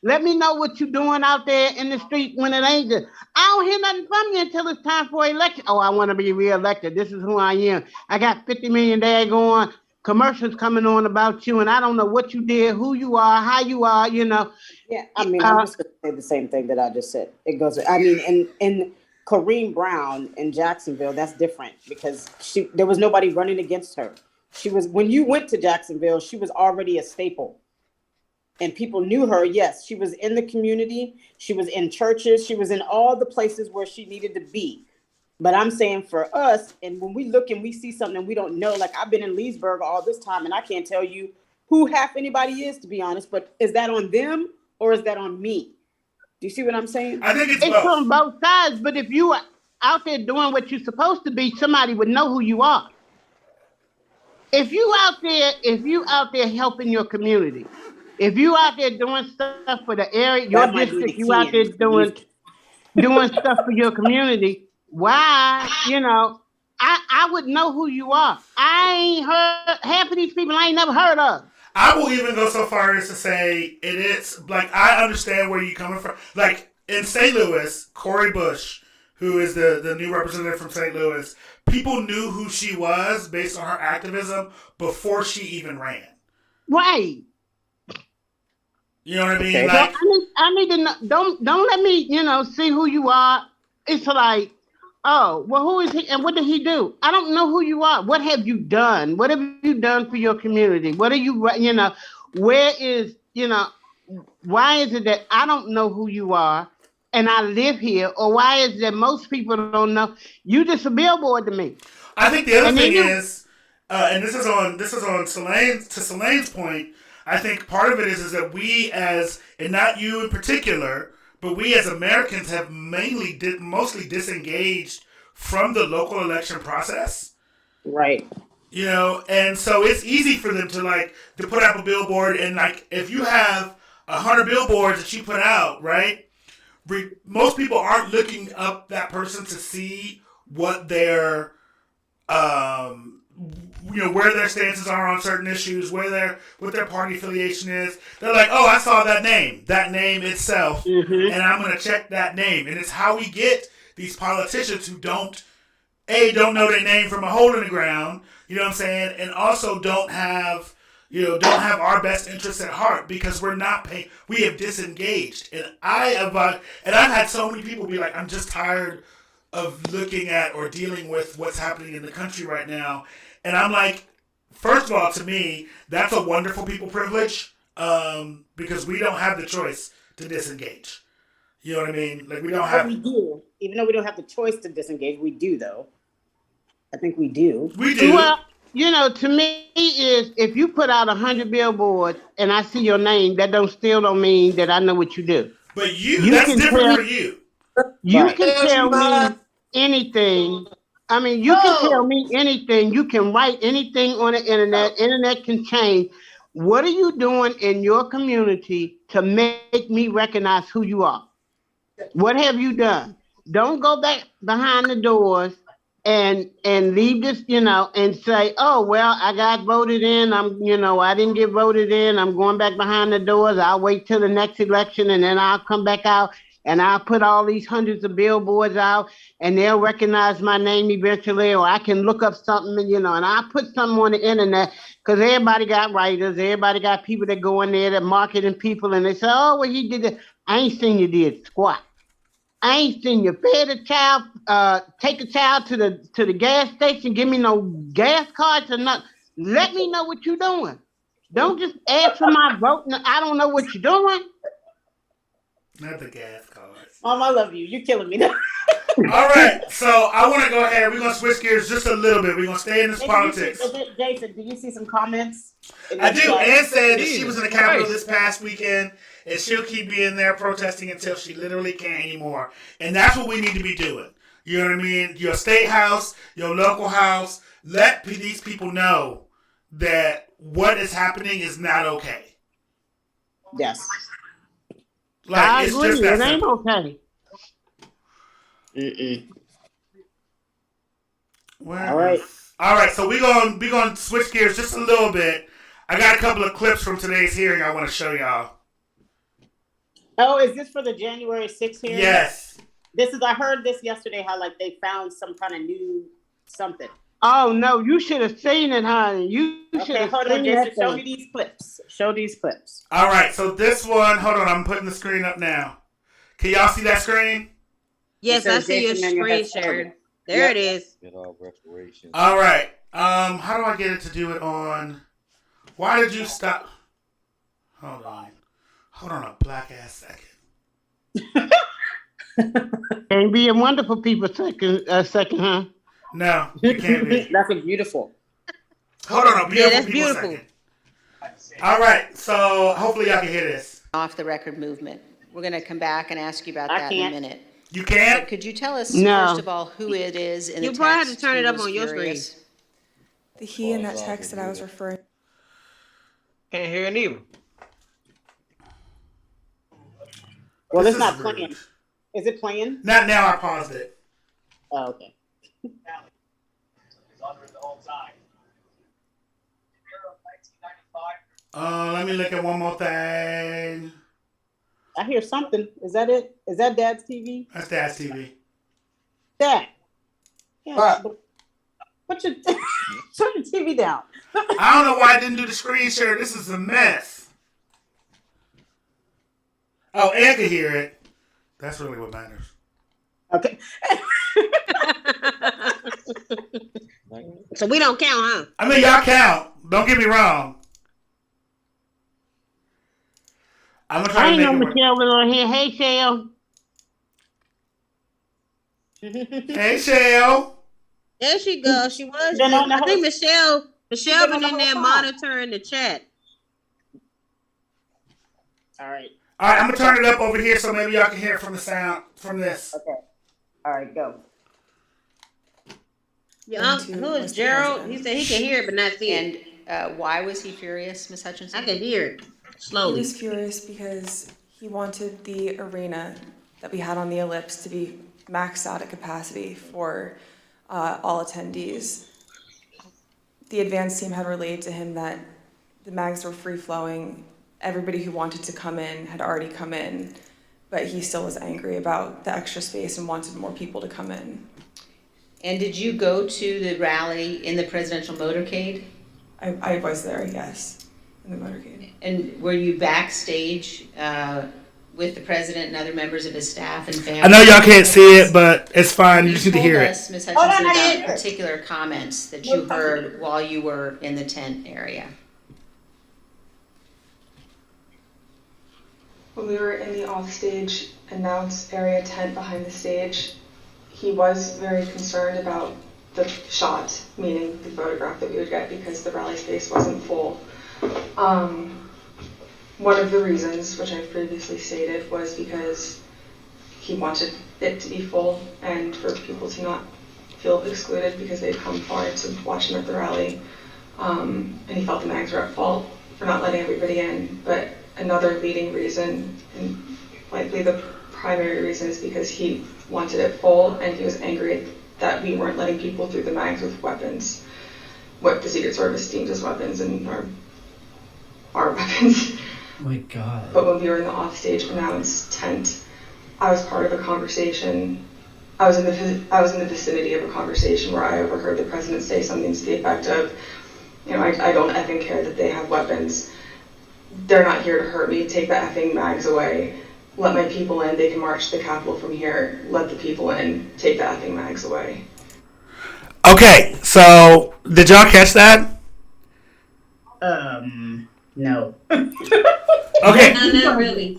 Let me know what you're doing out there in the street when it ain't good. I don't hear nothing from you until it's time for election. Oh, I want to be reelected. This is who I am. I got 50 million daggone commercials coming on about you, and I don't know what you did, who you are, how you are. Yeah, I mean, I'm just going to say the same thing that I just said. It goes, I mean, in Corinne Brown in Jacksonville, that's different because there was nobody running against her. When you went to Jacksonville, she was already a staple. And people knew her. Yes, she was in the community. She was in churches. She was in all the places where she needed to be. But I'm saying for us, and when we look and we see something we don't know, like I've been in Leesburg all this time and I can't tell you who half anybody is, to be honest, but is that on them or is that on me? Do you see what I'm saying? I think it's both. On both sides, but if you are out there doing what you're supposed to be, somebody would know who you are. If you out there helping your community, if you out there doing stuff for the area, your district, you out there doing stuff for your community, why, I would know who you are. I ain't heard, half of these people I ain't never heard of. I will even go so far as to say it is, like, I understand where you're coming from. Like, in St. Louis, Cori Bush, who is the new representative from St. Louis, people knew who she was based on her activism before she even ran. Right. You know what I mean? Like, I need to know. Don't let me, see who you are. It's like, oh, well, who is he and what did he do? I don't know who you are. What have you done? What have you done for your community? What are you, where is, why is it that I don't know who you are and I live here? Or why is it that most people don't know? You just a billboard to me. I think the other thing is, and this is on Selene's point, I think part of it is that we as, and not you in particular, but we as Americans have mostly disengaged from the local election process. Right. And so it's easy for them to put up a billboard, and if you have 100 billboards that you put out, right? Most people aren't looking up that person to see what their where their stances are on certain issues, what their party affiliation is. They're like, oh, I saw that name itself, and I'm going to check that name. And it's how we get these politicians who don't know their name from a hole in the ground, you know what I'm saying, and also don't have our best interests at heart because we have disengaged. And I've had so many people be like, I'm just tired of looking at or dealing with what's happening in the country right now. And I'm like, first of all, to me, that's a wonderful people privilege because we don't have the choice to disengage. You know what I mean? Like, we don't have... We do. Even though we don't have the choice to disengage, we do, though. I think we do. We do. Well, to me, is if you put out 100 billboards and I see your name, that still don't mean that I know what you do. But that's different for you. You can tell me anything. I mean, you can tell me anything. You can write anything on the internet. Internet can change. What are you doing in your community to make me recognize who you are? What have you done? Don't go back behind the doors and leave this, and say, oh, well, I got voted in. I didn't get voted in. I'm going back behind the doors. I'll wait till the next election and then I'll come back out. and I'll put all these hundreds of billboards out, and they'll recognize my name eventually, or I can look up something, and I'll put something on the internet, because everybody got writers, everybody got people that go in there that marketing people, and they say, oh, well, he did it. I ain't seen you did squat. I ain't seen you fed a child, take a child to the gas station, give me no gas cards or nothing. Let me know what you're doing. Don't just ask for my vote. I don't know what you're doing. Not the gas cards. Mom, I love you. You're killing me now. All right, so I want to go ahead. We're going to switch gears just a little bit. We're going to stay in this politics. Jason, do you see some comments? I do. Ann said that she was in the Capitol this past weekend, and she'll keep being there protesting until she literally can't anymore. And that's what we need to be doing. You know what I mean? Your state house, your local house, let these people know that what is happening is not okay. Yes. Like, I agree. Just that it ain't okay. Well, all right. So we're gonna switch gears just a little bit. I got a couple of clips from today's hearing I want to show y'all. Oh, is this for the January 6th hearing? Yes. I heard this yesterday, how like they found some kind of new something. Oh no, you should have seen it, honey. You should have seen it. Show me these clips. Show these clips. All right, so this one, hold on, I'm putting the screen up now. Can y'all see that screen? Yes, I see your screen shared. There it is. All right. How do I get it to do it on? Why did you stop? Hold on a black ass second. Can't be a wonderful people second, huh? No, it can't be. That's beautiful. Hold on a beautiful people second. All right, so hopefully y'all can hear this. Off the record movement. We're going to come back and ask you about that in a minute. You can't? But could you tell us, first of all, who it is in the text? You probably have to turn it up on your screen. The he in that text that I was referring. Can't hear it either. Well, it's not playing. Is it playing? Not now. I paused it. Oh, okay. Let me look at one more thing. I hear something. Is that it? Is that Dad's TV? That's Dad's TV. Dad. Yeah. Put your turn your TV down. I don't know why I didn't do the screen share. This is a mess. Oh, Ann can hear it. That's really what matters. Okay. So we don't count, huh? I mean, y'all count. Don't get me wrong. I'm gonna try I to ain't make know it work. Michelle was on here. Hey, Shell. Hey, Shell. There she goes. She was. I think Michelle been in there monitoring the chat. All right. All right, I'm gonna turn it up over here so maybe y'all can hear it from the sound from this. Okay. All right, go. Yeah, who is Gerald? He said he can hear it but not see it. And why was he furious, Ms. Hutchinson? I can hear it slowly. He was furious because he wanted the arena that we had on the Ellipse to be maxed out at capacity for all attendees. The advance team had relayed to him that the mags were free-flowing. Everybody who wanted to come in had already come in, but he still was angry about the extra space and wanted more people to come in. And did you go to the rally in the presidential motorcade? I was there, yes, in the motorcade. And were you backstage with the president and other members of his staff and family? I know y'all can't see it, but it's fine. You just need to hear it. Ms. Hutchinson, about particular comments that you heard while you were in the tent area. When we were in the offstage announce area tent behind the stage, he was very concerned about the shot, meaning the photograph that we would get, because the rally space wasn't full. One of the reasons, which I've previously stated, was because he wanted it to be full and for people to not feel excluded because they'd come far to watch him at the rally. And he felt the mags were at fault for not letting everybody in. But another leading reason, and likely the primary reason, is because he wanted it full and he was angry that we weren't letting people through the mags with weapons, what the Secret Service deems as weapons and our weapons. Oh my God. But when we were in the offstage announce tent, I was part of a conversation. I was in the vicinity of a conversation where I overheard the president say something to the effect of, I don't effing care that they have weapons. They're not here to hurt me. Take the effing mags away. Let my people in. They can march to the Capitol from here. Let the people in. Take the effing mags away. Okay, so did y'all catch that? No. Okay. Not really.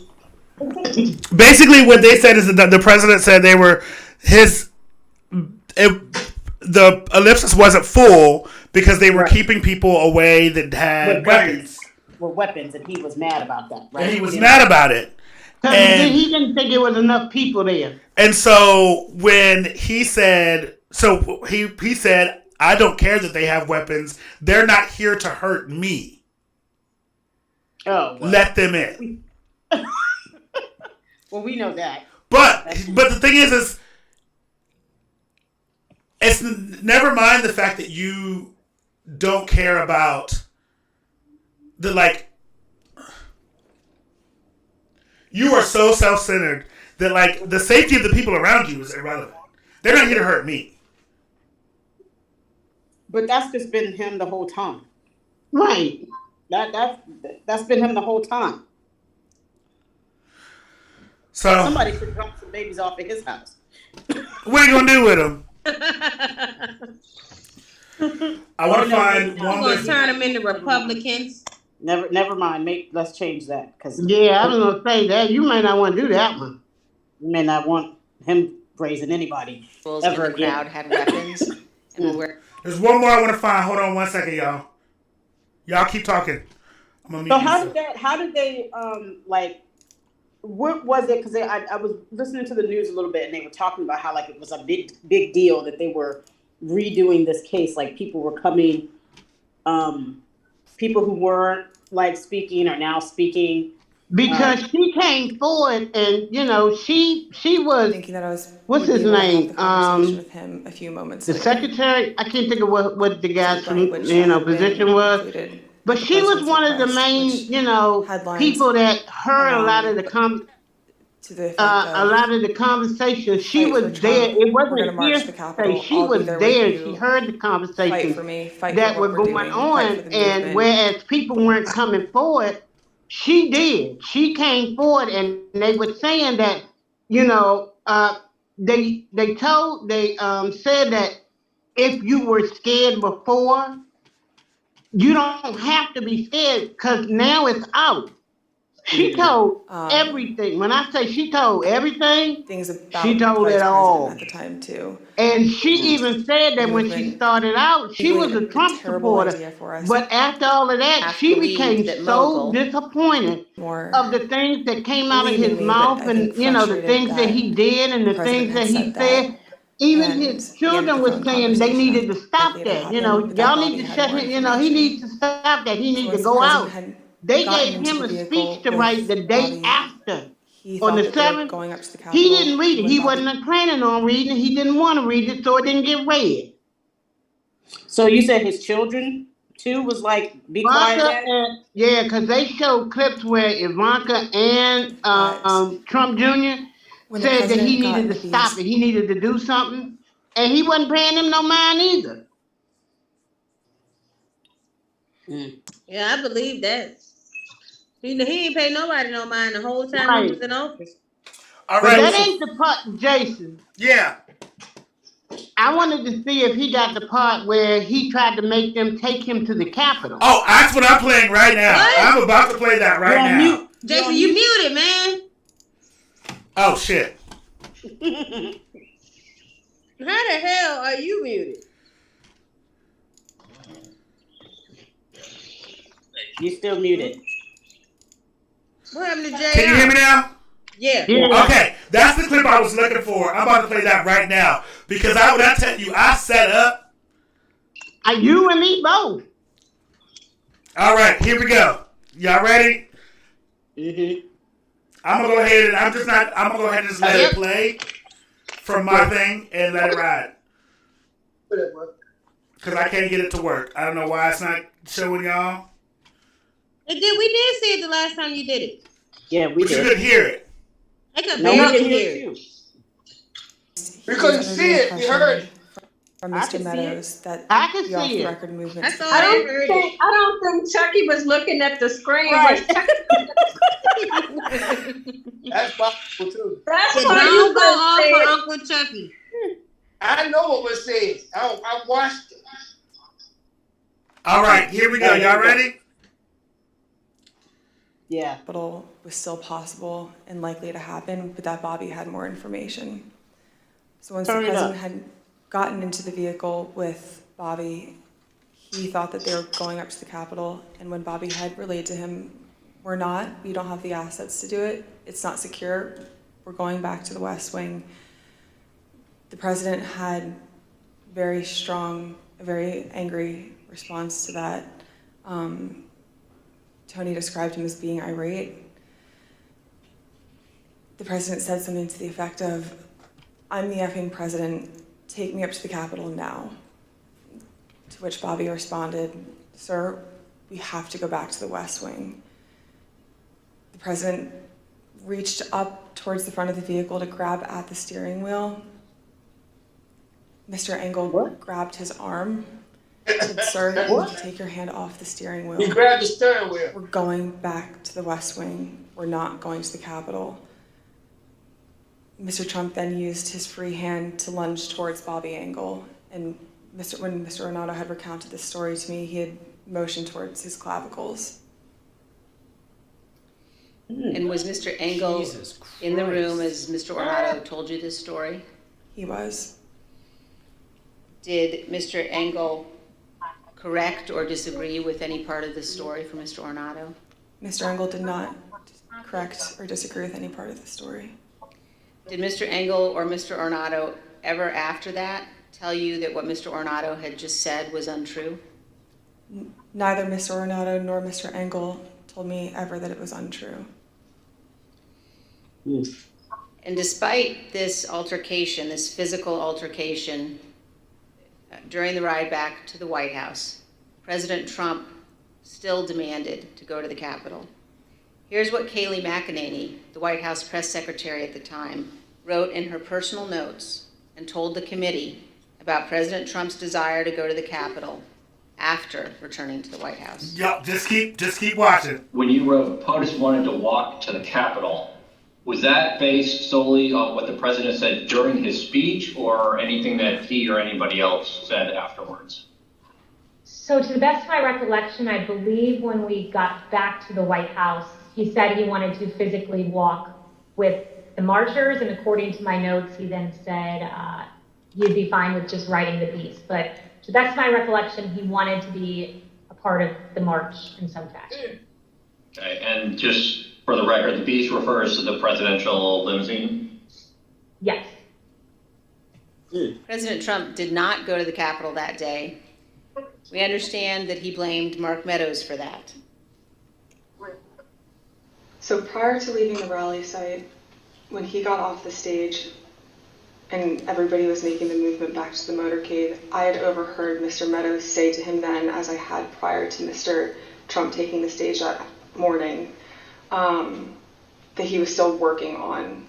Basically, what they said is that the president said they were the ellipsis wasn't full because they were keeping people away that had weapons. With weapons, and he was mad about that. Right? And he was mad about it. And he didn't think there was enough people there. And so when he said, he said, I don't care that they have weapons. They're not here to hurt me. Oh, well. Let them in. Well, we know that. But the thing is it's never mind the fact that you don't care about you are so self-centered that the safety of the people around you is irrelevant. They're not here to hurt me. But that's just been him the whole time. Right. That's been him the whole time. So somebody should drop some babies off at his house. What are you gonna do with them? I want to find one. We're gonna turn them into Republicans. Never mind. Let's change that. Yeah, I was gonna say that. You may not want to do that one. You may not want him praising anybody ever again. Crowd had weapons. There's one more I want to find. Hold on 1 second, y'all. Y'all keep talking. So how did they what was it? Because I was listening to the news a little bit, and they were talking about how it was a big deal that they were redoing this case. Like people were coming, people who weren't speaking are now speaking. Because she came forward, and she was thinking that I was. What's his name? With him a few moments. The secretary. I can't think of what the guy's position was. But she was one of the main, people that heard a lot of the conversation. She was there. It wasn't hearsay. She was there. She heard the conversations that were going on. And whereas people weren't coming forward, she did. She came forward, and they were saying that, they said that if you were scared before, you don't have to be scared because now it's out. She told everything. When I say she told everything, she told it all. At the time too. And she even said that when she started out, she was a Trump supporter. But after all of that, she became so disappointed of the things that came out of his mouth and, the things that he did and the things that he said. Even his children were saying they needed to stop that. Y'all need to shut him. He needs to stop that. He needs to go out. They gave him a speech to write the day after. On the 7th, he didn't read it. He wasn't planning on reading it. He didn't want to read it, so it didn't get read. So you said his children, too, was be quiet? Yeah, because they showed clips where Ivanka and Trump Jr. said that he needed to stop it. He needed to do something. And he wasn't paying him no mind either. Yeah, I believe that. He ain't pay nobody no mind the whole time he was in office. All right. But that ain't the part, Jason. Yeah. I wanted to see if he got the part where he tried to make them take him to the Capitol. Oh, that's what I'm playing right now. What? I'm about to play that right now. Jason, you muted, man. Oh, shit. How the hell are you muted? You still muted. What happened to Jay? Can you hear me now? Yeah. Okay, that's the clip I was looking for. I'm about to play that right now. Because when I tell you, I set up. You and me both. All right, here we go. Y'all ready? Mm-hmm. I'm gonna go ahead and just let it play from my thing and let it ride. Because I can't get it to work. I don't know why it's not showing y'all. We did see it the last time you did it. Yeah, we did. You could hear it. I could No, we barely can hear hear. you. We couldn't see it. We heard it. From I Mr. can see Meadows that I can the see off the it. record movement. I saw I it. I don't heard think Chucky was looking at the screen. Right. That's possible too. That's Yeah, why you don't go couldn't off see for it. Uncle Chucky. I know what was said. I watched it. All right, here we go. Y'all ready? Yeah. Capital was still possible and likely to happen, but that Bobby had more information. So once the Turn it president up. had gotten into the vehicle with Bobby, he thought that they were going up to the Capitol, and when Bobby had relayed to him, "We're not, we don't have the assets to do it, it's not secure, we're going back to the West Wing," the president had a very angry response to that. Tony described him as being irate. The president said something to the effect of, "I'm the effing president, take me up to the Capitol now." To which Bobby responded, "Sir, we have to go back to the West Wing." The president reached up towards the front of the vehicle to grab at the steering wheel. Mr. Engel grabbed his arm, said, "Sir, you need to take your hand off the steering wheel. He grabbed the steering wheel. We're going back to the West Wing. We're not going to the Capitol." Mr. Trump then used his free hand to lunge towards Bobby Engel, and when Mr. Renato had recounted this story to me, he had motioned towards his clavicles. And was Mr. Engel in the room as Mr. Ornato told you this story? He was. Did Mr. Engel correct or disagree with any part of the story from Mr. Ornato? Mr. Engel did not correct or disagree with any part of the story. Did Mr. Engel or Mr. Ornato ever after that tell you that what Mr. Ornato had just said was untrue? Neither Mr. Ornato nor Mr. Engel told me ever that it was untrue. And despite this altercation, this physical altercation, during the ride back to the White House, President Trump still demanded to go to the Capitol. Here's what Kayleigh McEnany, the White House press secretary at the time, wrote in her personal notes and told the committee about President Trump's desire to go to the Capitol after returning to the White House. Yep, just keep watching. When you wrote POTUS wanted to walk to the Capitol, was that based solely on what the president said during his speech or anything that he or anybody else said afterwards? So to the best of my recollection, I believe when we got back to the White House, he said he wanted to physically walk with the marchers, and according to my notes, he then said he'd be fine with just riding the beast. But to the best of my recollection, he wanted to be a part of the march in some fashion. Okay, and just for the record, the beast refers to the presidential limousine? Yes. President Trump did not go to the Capitol that day. We understand that he blamed Mark Meadows for that. So prior to leaving the rally site, when he got off the stage and everybody was making the movement back to the motorcade, I had overheard Mr. Meadows say to him then, as I had prior to Mr. Trump taking the stage that morning, that he was still working on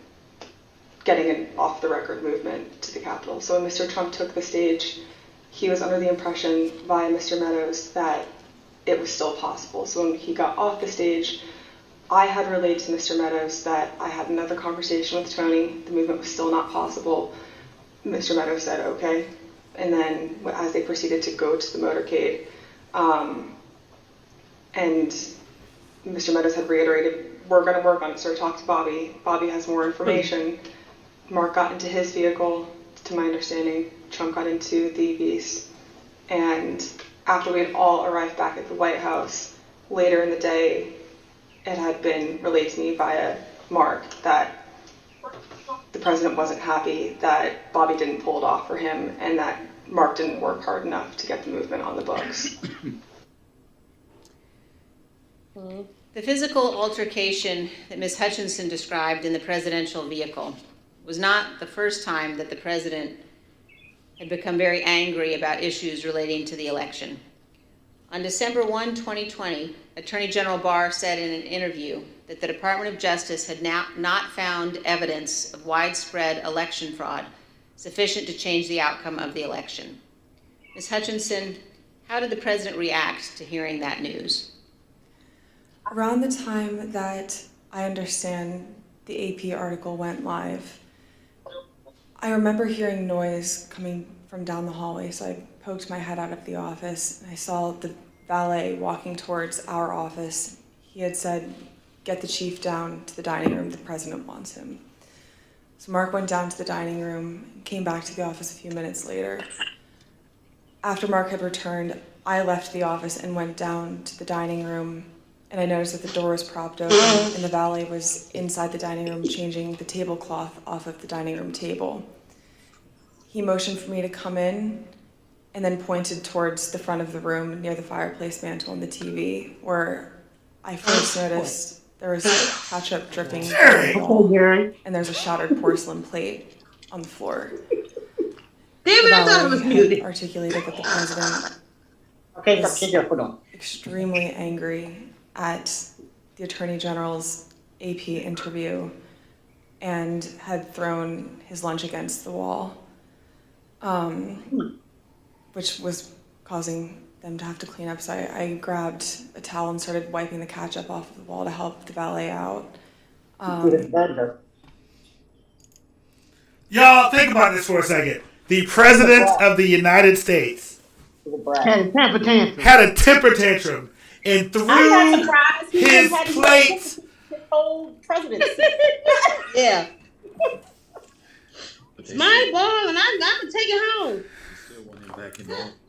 getting an off-the-record movement to the Capitol. So when Mr. Trump took the stage, he was under the impression via Mr. Meadows that it was still possible. So when he got off the stage, I had relayed to Mr. Meadows that I had another conversation with Tony. The movement was still not possible. Mr. Meadows said, okay. And then as they proceeded to go to the motorcade, and Mr. Meadows had reiterated, we're going to work on it, so I talked to Bobby. Bobby has more information. Mark got into his vehicle, to my understanding. Trump got into the Beast. And after we had all arrived back at the White House, later in the day, it had been relayed to me via Mark that the president wasn't happy that Bobby didn't pull it off for him and that Mark didn't work hard enough to get the movement on the books. The physical altercation that Ms. Hutchinson described in the presidential vehicle was not the first time that the president had become very angry about issues relating to the election. On December 1, 2020, Attorney General Barr said in an interview that the Department of Justice had now not found evidence of widespread election fraud sufficient to change the outcome of the election. Ms. Hutchinson, how did the president react to hearing that news? Around the time that I understand the AP article went live, I remember hearing noise coming from down the hallway, so I poked my head out of the office, and I saw the valet walking towards our office. He had said, "Get the chief down to the dining room, the president wants him." So Mark went down to the dining room and came back to the office a few minutes later. After Mark had returned, I left the office and went down to the dining room, and I noticed that the door was propped open and the valet was inside the dining room changing the tablecloth off of the dining room table. He motioned for me to come in and then pointed towards the front of the room near the fireplace mantle and the TV, where I first noticed there was ketchup dripping down the wall, and there's a shattered porcelain plate on the floor. Damn it, I thought it was muted. Articulated that the president was extremely angry at the Attorney General's AP interview and had thrown his lunch against the wall, which was causing them to have to clean up. So I grabbed a towel and started wiping the ketchup off of the wall to help the valet out. Y'all, think about this for a second. The President of the United States had a temper tantrum and threw his plate. His whole presidency. Yeah. It's my ball, and I'm gonna take it home.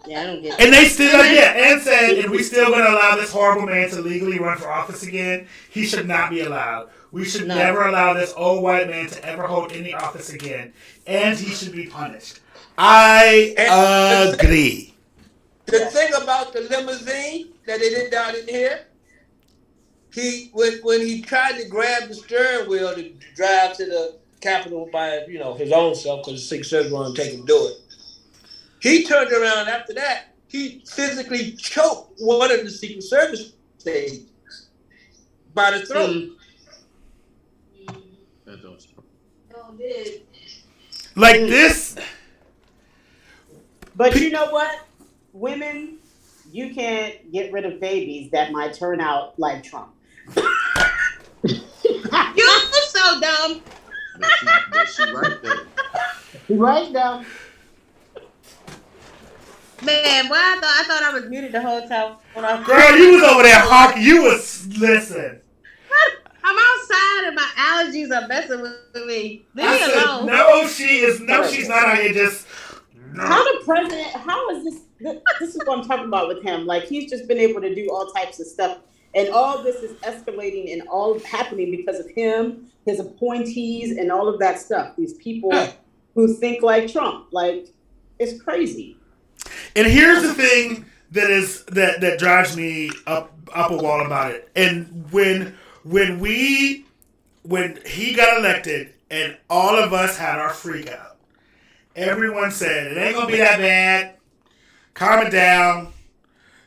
Yeah, I don't get it. And they still, and said, if we still going to allow this horrible man to legally run for office again, he should not be allowed. We should never allow this old white man to ever hold any office again, and he should be punished. I agree. The thing about the limousine that they did down in here, when he tried to grab the steering wheel to drive to the Capitol by his own self, because the Secret Service wanted to take him to do it. He turned around after that. He physically choked one of the Secret Service agents by the throat. Like this. But you know what? Women, you can't get rid of babies that might turn out like Trump. You're so dumb. She right there. She right there. Man, why I thought I was muted the whole time. Girl, you was over there honking. You was listen. I'm outside and my allergies are messing with me. Leave me alone. No, she is. No, she's not out here just. How is this? This is what I'm talking about with him. Like, he's just been able to do all types of stuff. And all this is escalating and all happening because of him, his appointees, and all of that stuff. These people who think like Trump. Like, it's crazy. And here's the thing that drives me up a wall about it. And when he got elected and all of us had our freak out, everyone said, it ain't gonna be that bad. Calm it down.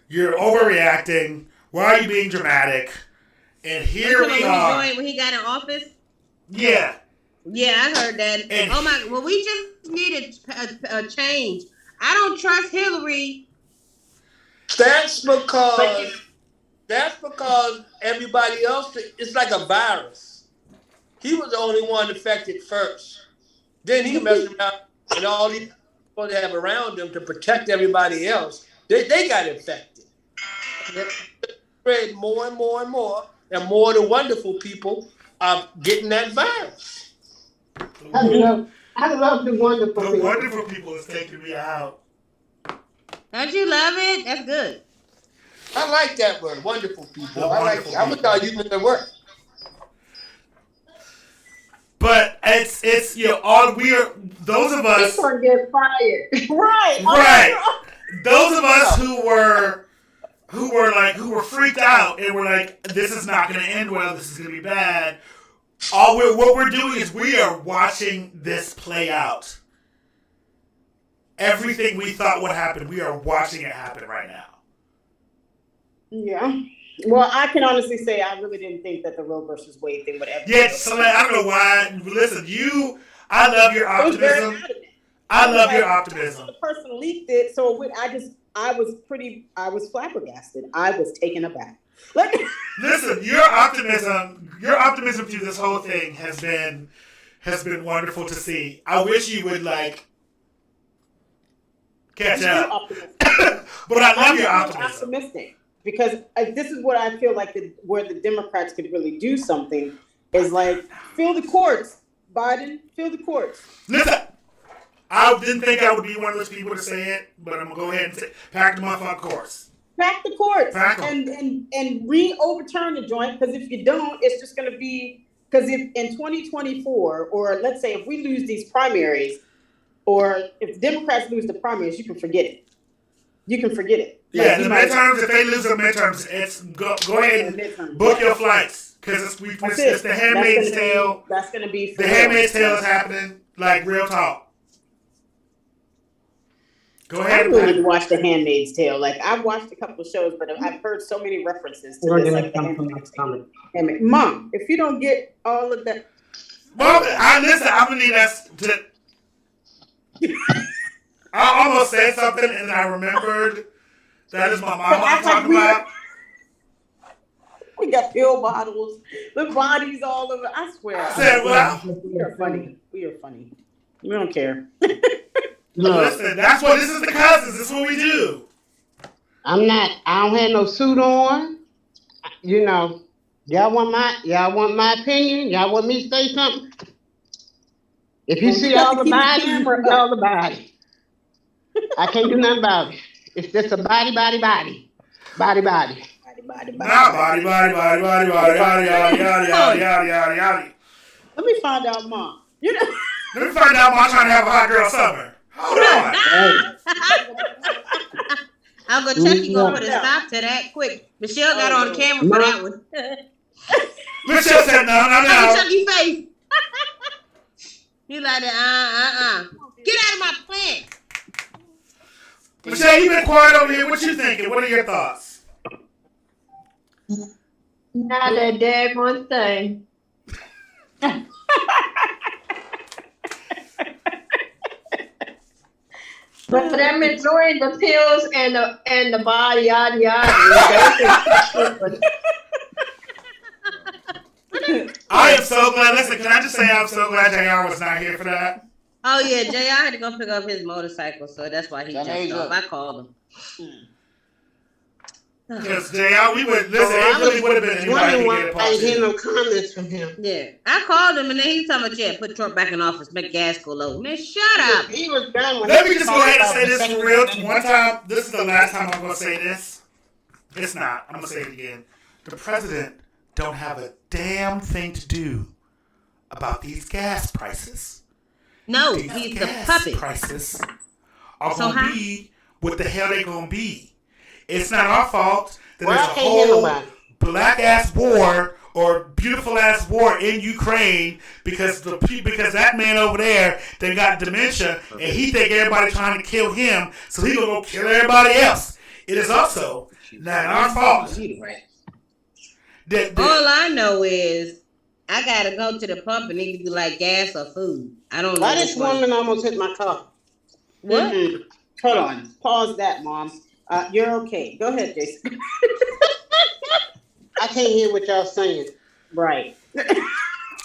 You're overreacting. Why are you being dramatic? And here we are. When he got in office? Yeah. Yeah, I heard that. And well, we just needed a change. I don't trust Hillary. That's because everybody else, it's like a virus. He was the only one affected first. Then he messed around and all these people they have around them to protect everybody else. They got infected. Yep. Spread more and more and more, and more of the wonderful people are getting that virus. I love the wonderful people. The wonderful people is taking me out. Don't you love it? That's good. I like that word, wonderful people. I like it. I'm gonna start using the word. But it's all we are. Those of us. He's gonna get fired. Right. Those of us who were freaked out and were like, this is not going to end well. This is going to be bad. What we're doing is we are watching this play out. Everything we thought would happen, we are watching it happen right now. Yeah. Well, I can honestly say I really didn't think that the Roe versus Wade thing would ever. Yeah, so I don't know why. Listen, I love your optimism. I love your optimism. The person leaked it, so I was flabbergasted. I was taken aback. Listen, your optimism through this whole thing has been wonderful to see. I wish you would catch up. But I love your optimism. Optimistic because this is what I feel like where the Democrats could really do something is fill the courts, Biden, fill the courts. Listen, I didn't think I would be one of those people to say it, but I'm gonna go ahead and say, pack the motherfucking courts. Pack the courts and re-overturn the joint, because if you don't, it's just going to be, because if in 2024, or let's say if we lose these primaries, or if Democrats lose the primaries, you can forget it. You can forget it. Yeah, the midterms, if they lose the midterms, it's go ahead and book your flights, because it's the Handmaid's Tale. That's going to be the Handmaid's Tale is happening, real talk. Go ahead. I really need to watch The Handmaid's Tale. I've watched a couple of shows, but I've heard so many references to this. The Handmaid's Tale. Mom, if you don't get all of that, Mom, I'm gonna need us to. I almost said something and I remembered that is my mom I'm talking about. We got pill bottles, the bodies all over. I swear. I said, well, we are funny. We are funny. We don't care. Listen, this is the cousins. This is what we do. I don't have no suit on. Y'all want my opinion? Y'all want me to say something? If you see all the body, you see all the body. I can't do nothing about it. It's just a body. Not body. Yada, yada, yada. Let me find out, Mom. Let me find out Mom trying to have a hot girl summer. Hold on. Uncle Chucky gonna put a stop to that quick. Michelle got on camera for that one. Michelle said no. Uncle Chucky face. You like that? Get out of my plant. Michelle, you been quiet over here. What you thinking? What are your thoughts? Not a daggone thing. But I'm enjoying the pills and the body, yada yada. I am so glad. Listen, can I just say I'm so glad JR was not here for that? Oh yeah, JR had to go pick up his motorcycle, so that's why he jumped off. I called him. Because JR, we would listen. It really would have been anybody to get a I hear no comments from him. Yeah, I called him and then he told me, put Trump back in office, make gas go low. Man, shut up. He was done. Let me just go ahead and say this for real. One time, this is the last time I'm going to say this. It's not. I'm going to say it again. The president don't have a damn thing to do about these gas prices. No, he's the puppet. Prices are going to be what the hell they going to be. It's not our fault that there's a whole black-ass war or beautiful-ass war in Ukraine because that man over there, they got dementia, and he think everybody trying to kill him, so he gonna go kill everybody else. It is also not our fault. All I know is I gotta go to the pump and need to do gas or food. I don't know. Why this woman almost hit my car? What? Mm-hmm. Hold on. Pause that, Mom. You're okay. Go ahead, Jason. I can't hear what y'all saying. Right.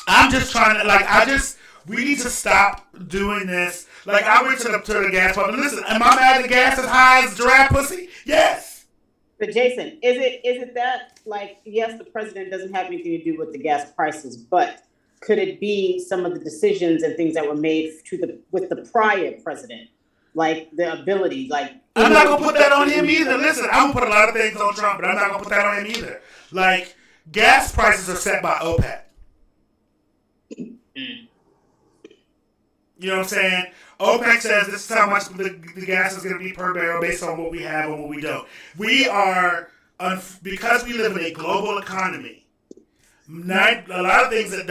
I'm just trying to, we need to stop doing this. I went to the gas pump, and listen, am I mad the gas is high as giraffe pussy? Yes. But Jason, is it that, yes, the president doesn't have anything to do with the gas prices, but could it be some of the decisions and things that were made with the prior president? The ability, I'm not going to put that on him either. Listen, I'm going to put a lot of things on Trump, but I'm not going to put that on him either. Gas prices are set by OPEC. You know what I'm saying? OPEC says this is how much the gas is going to be per barrel based on what we have and what we don't. We are, because we live in a global economy, a lot of things that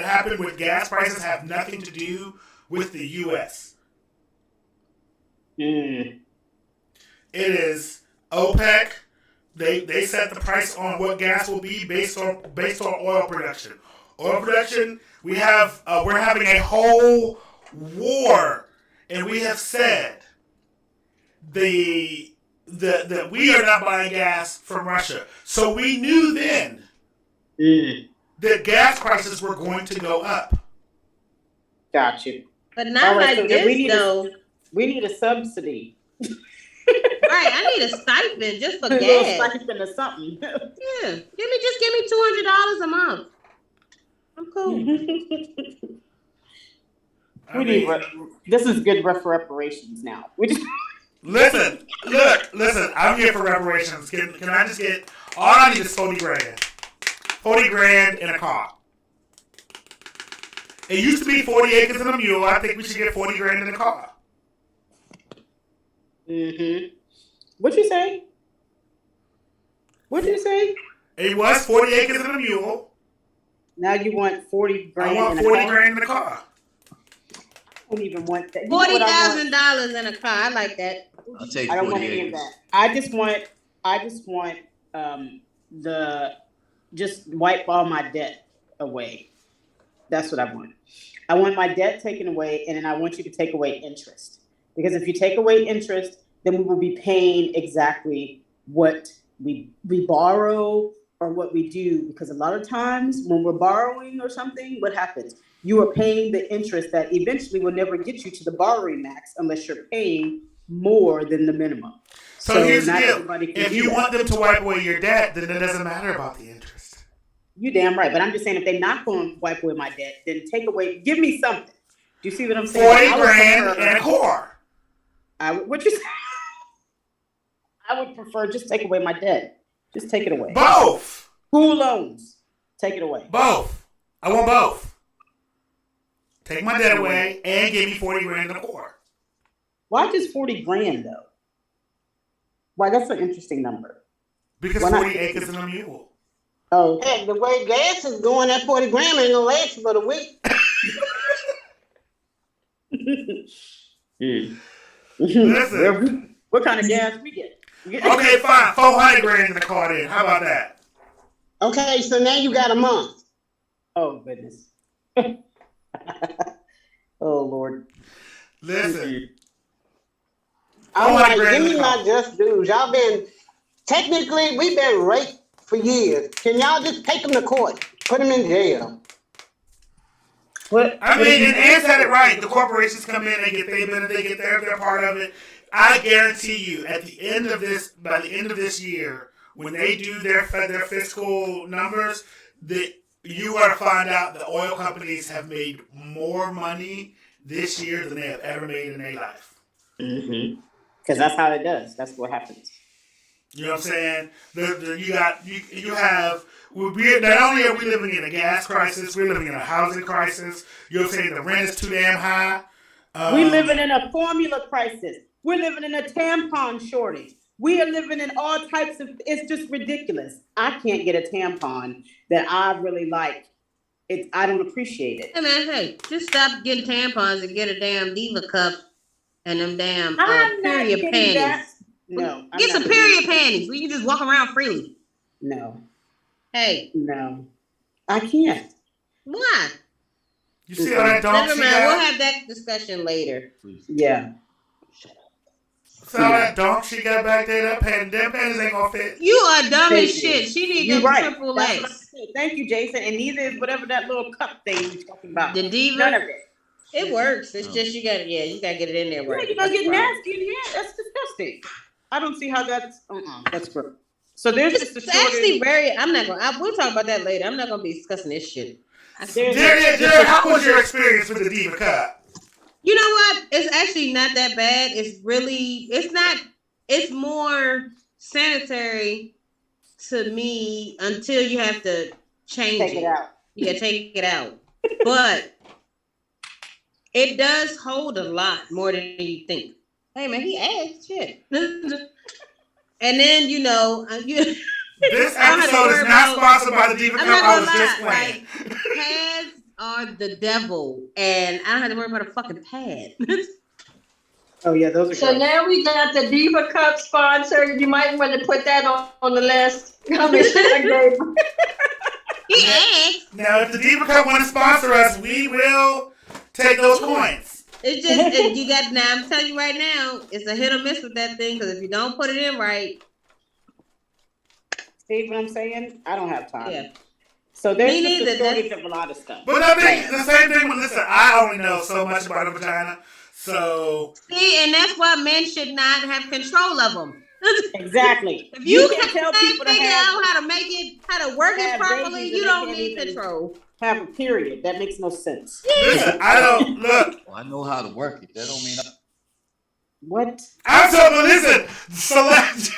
happen with gas prices have nothing to do with the U.S. It is OPEC They set the price on what gas will be based on oil production. Oil production, we're having a whole war, and we have said that we are not buying gas from Russia. So we knew then that gas prices were going to go up. Got you. But not right, like this, though. We need a subsidy. Right, I need a stipend just for A gas. little stipend or something. Yeah, give me $200 a month. I'm cool. This is good for reparations now. Listen, I'm here for reparations. Can I just get, all I need is 40 grand. 40 grand in a car. It used to be 40 acres and a mule. I think we should get 40 grand in a car. What you say? What did you say? It was 40 acres and a mule. Now you want 40 grand. I want 40 grand in a car. I don't even want that. $40,000 in a car. I like that. I'll take I don't 40 want any of that. I just want just wipe all my debt away. That's what I want. I want my debt taken away, and then I want you to take away interest. Because if you take away interest, then we will be paying exactly what we borrow or what we do. Because a lot of times when we're borrowing or something, what happens? You are paying the interest that eventually will never get you to the borrowing max unless you're paying more than the minimum. So here's the deal. If you want them to wipe away your debt, then it doesn't matter about the interest. You damn right. But I'm just saying, if they're not going to wipe away my debt, then give me something. Do you see what I'm saying? 40 grand and a car. What you say? I would prefer just take away my debt. Just take it away. Both. School loans. Take it away. Both. I want both. Take my debt away and give me 40 grand and a car. Why just 40 grand though? Why, that's an interesting number. Because 40 acres and a mule. Oh, hey, the way gas is going, that 40 grand ain't gonna last but a week. Listen. What kind of gas we get? Okay, fine. 400 grand in the car then. How about that? Okay, so now you got a month. Oh, goodness. Oh, Lord. Listen. All right, give me my just dues. We've been raped for years. Can y'all just take them to court? Put them in jail. And Ann said it right. The corporations come in, they get their benefit, they get their part of it. I guarantee you, by the end of this year, when they do their fiscal numbers, that you are to find out the oil companies have made more money this year than they have ever made in their life. Because that's how it does. That's what happens. You know what I'm saying? Not only are we living in a gas crisis, we're living in a housing crisis. You know what I'm saying? The rent is too damn high. We're living in a formula crisis. We're living in a tampon shortage. We are living in all types of, it's just ridiculous. I can't get a tampon that I really like. I don't appreciate it. Hey man, just stop getting tampons and get a damn Diva cup and them damn period panties. That. No. Get some period panties where you can just walk around freely. No. Hey. No. I can't. Why? You see how that dog Never mind. We'll have that discussion later. Yeah. So that dog she got back there, them panties ain't gonna fit. You are dumb as shit. She need to go triple legs. Thank you, Jason. And neither is whatever that little cup thing you're talking about. The Diva. None of it. It works. It's just you gotta get it in there right. Yeah, you're gonna get nasty in the end. That's disgusting. I don't see how that's that's gross. So there's just a shortage. Actually we'll talk about that later. I'm not gonna be discussing this shit. Jared, how was your experience with the Diva cup? You know what? It's actually not that bad. It's more sanitary to me until you have to change Take it out. Yeah, take it out. But it does hold a lot more than you think. Hey man, he asked shit. And then this episode is not sponsored by the Diva Cup. I was just playing. Pads are the devil, and I don't have to worry about a fucking pad. Oh yeah, those are So great. now we got the Diva Cup sponsor. You might want to put that on the list. Commissioner Gabriel. He asked. Now, if the Diva Cup want to sponsor us, we will take those coins. It's just you got. Now I'm telling you right now, it's a hit or miss with that thing because if you don't put it in right, See what I'm saying? I don't have time. yeah. So there's Me just a neither. shortage of a lot of stuff. But I think the same thing with, listen, I only know so much about a vagina, so. See, and that's why men should not have control of them. Exactly. If you can't tell people to figure have, out how to make it, how to work it have properly, babies you and don't they need can't even control. have a period. That makes no sense. Listen, I don't, look. Well, I know how to work it. That don't mean What? I'm telling you, listen, select.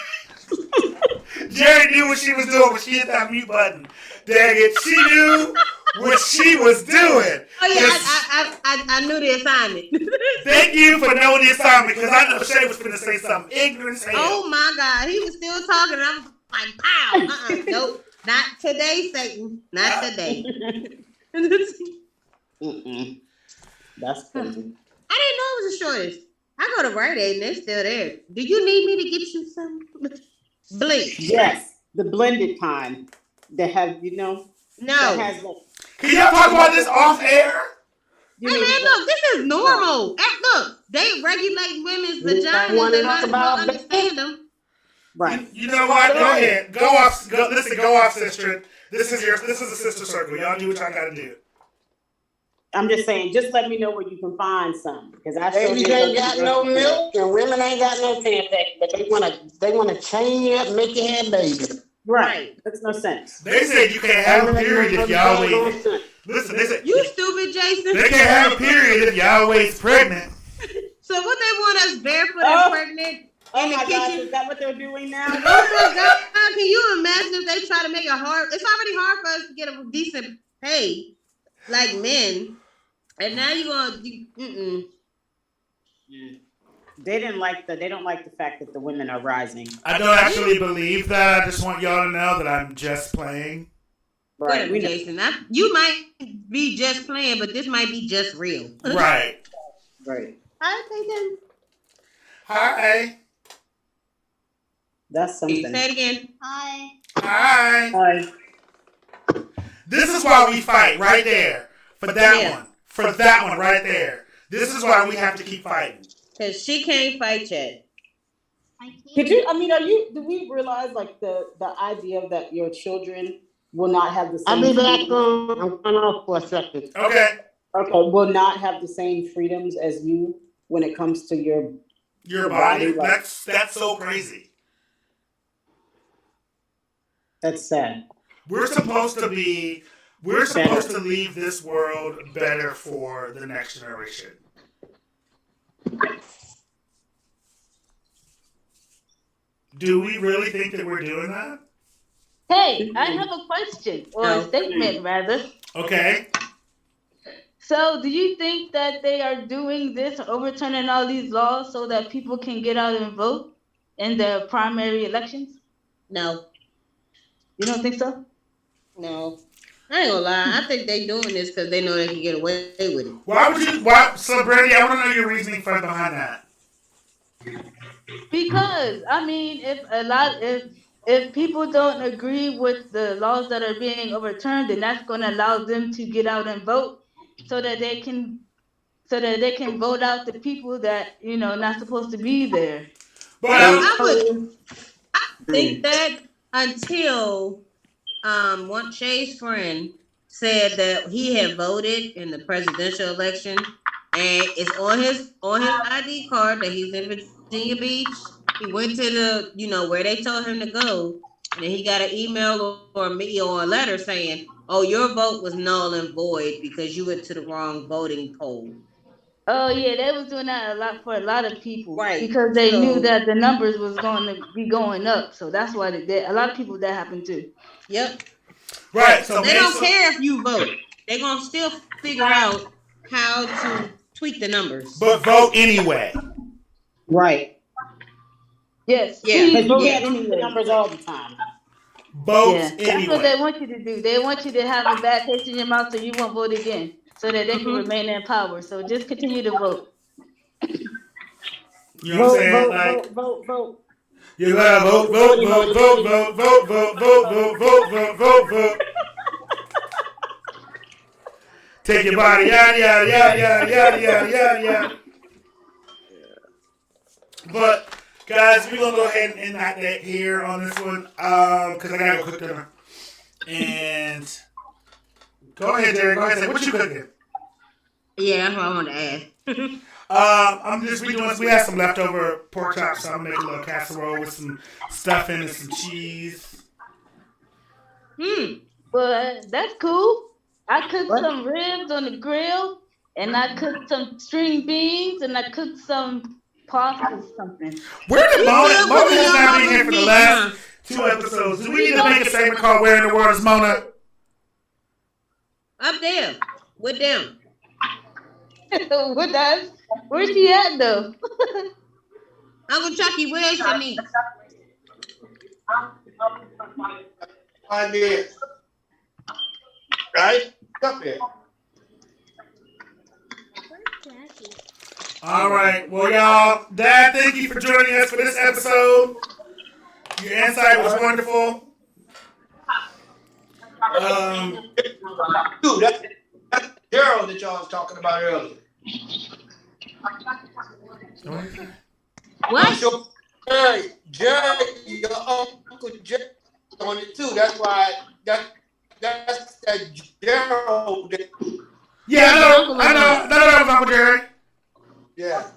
Jerry knew what she was doing when she hit that mute button. Dang it, she knew what she was doing. Oh yeah, I knew the assignment. Thank you for knowing the assignment, because I know Shay was going to say something ignorant as hell. Oh my God, he was still talking, and I was like, pow, nope, not today, Satan, not today. Mm-mm. That's crazy. I didn't know it was a shortage. I go to Rite Aid and they're still there. Do you need me to get you some? Blink. Yes, the blended kind that have, you know. No. That has like, can y'all talk about this off air? Hey man, look, this is normal. Look, they regulate women's vaginas and I don't understand them. Right. You know what? Go ahead. Go off. Go off, sister. This is a sister circle. Y'all do what y'all gotta do. I'm just saying, just let me know where you can find some, because I Babies ain't got no milk and women ain't got no Tampax, but they wanna chain you up, make you have babies. Right. Makes no sense. They said you can't have a period if y'all wait. Listen, they said you stupid, Jason. They can't have a period if y'all wait's pregnant. So what they want us barefoot and pregnant in the kitchen? God, is that what they're doing now? Oh my God! Can you imagine if they try to make it hard? It's already hard for us to get a decent pay, like men, and now you're gonna. They don't like the fact that the women are rising. I don't actually believe that. I just want y'all to know that I'm just playing. Right, Jason. You might be just playing, but this might be just real. Right. Right. Hi, Peyton. Hi. That's something. Say it again. Hi. Hi. This is why we fight right there. For that one. For that one right there. This is why we have to keep fighting. Because she can't fight yet. Do we realize like the idea that your children will not have the same I'll be back on. I'm going off for a second. Okay. Will not have the same freedoms as you when it comes to your body. Like, that's so crazy. That's sad. We're supposed to leave this world better for the next generation. Do we really think that we're doing that? Hey, I have a question, or a statement rather. Okay. So, do you think that they are doing this, overturning all these laws so that people can get out and vote in the primary elections? No. You don't think so? No. I ain't gonna lie. I think they doing this because they know they can get away with it. So, Brandy, I want to know your reasoning behind that. Because, I mean, if people don't agree with the laws that are being overturned, then that's going to allow them to get out and vote so that they can vote out the people that, not supposed to be there. But I think that until one Shay's friend said that he had voted in the presidential election and it's on his ID card that he's in Virginia Beach. He went to the, where they told him to go, and then he got an email or a letter saying, "Oh, your vote was null and void because you went to the wrong voting poll." Oh yeah, they was doing that for a lot of people, right? Because they knew that the numbers was going to be going up, so that's why a lot of people that happened too. Yep. Right. So they don't care if you vote; they're gonna still figure out how to tweak the numbers. But vote anyway. Right. Yes. Yeah. Vote the numbers all the time. Vote anyway. That's what they want you to do. They want you to have a bad taste in your mouth so you won't vote again, so that they can remain in power. So just continue to vote. You know what I'm saying? Like, vote. You gotta vote. Take your body, yada. But guys, we're gonna go ahead and end that here on this one, because I gotta go cook dinner. And go ahead, Jerry. Go ahead and say what you cooking. Yeah, that's what I wanted to ask. We have some leftover pork chops, so I'm gonna make a little casserole with some stuffing and some cheese. Well, that's cool. I cooked some ribs on the grill, and I cooked some string beans, and I cooked some pasta or something. Where did Mona? Mona has not been here for the last 2 episodes. Do we need to make a segment called "Where in the World is Mona"? Up there with them. With us? Where's she at though? Uncle Chucky, where's Shanice? I did. Right? Up there. All right. Well, y'all, Dad, thank you for joining us for this episode. Your insight was wonderful. Dude, that's Daryl that y'all was talking about earlier. What? Jerry, your Uncle Jerry on it too. That's why that's that Daryl. Yeah, I know. That was Uncle Jerry. Yeah.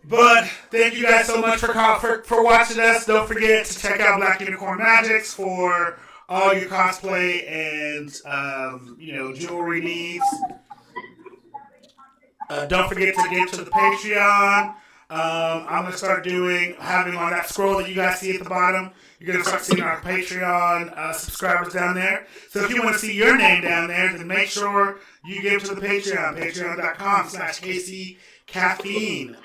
But thank you guys so much for watching us. Don't forget to check out Black Unicorn Magics for all your cosplay and jewelry needs. Don't forget to get to the Patreon. I'm gonna start having on that scroll that you guys see at the bottom. You're gonna start seeing our Patreon subscribers down there. So if you want to see your name down there, then make sure you give to the Patreon. Patreon.com/KCCaffeine.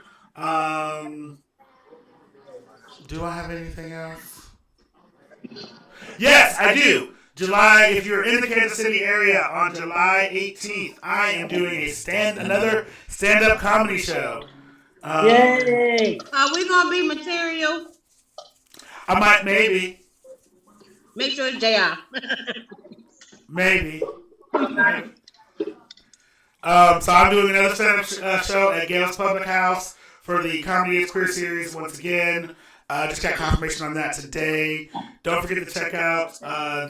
Do I have anything else? Yes, I do. If you're in the Kansas City area on July 18th, I am doing another stand-up comedy show. Yay! Are we gonna be material? I might, maybe. Make sure it's JR. Maybe. So I'm doing another stand-up show at Gales Public House for the Comedy Is Queer series once again. Just got confirmation on that today. Don't forget to check out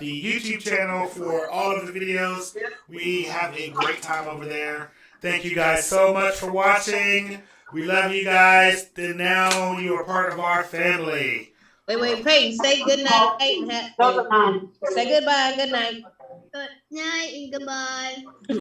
the YouTube channel for all of the videos. We have a great time over there. Thank you guys so much for watching. We love you guys. Then now you are part of our family. Wait, Peyton, say good night. Say goodbye, good night. Good night and goodbye.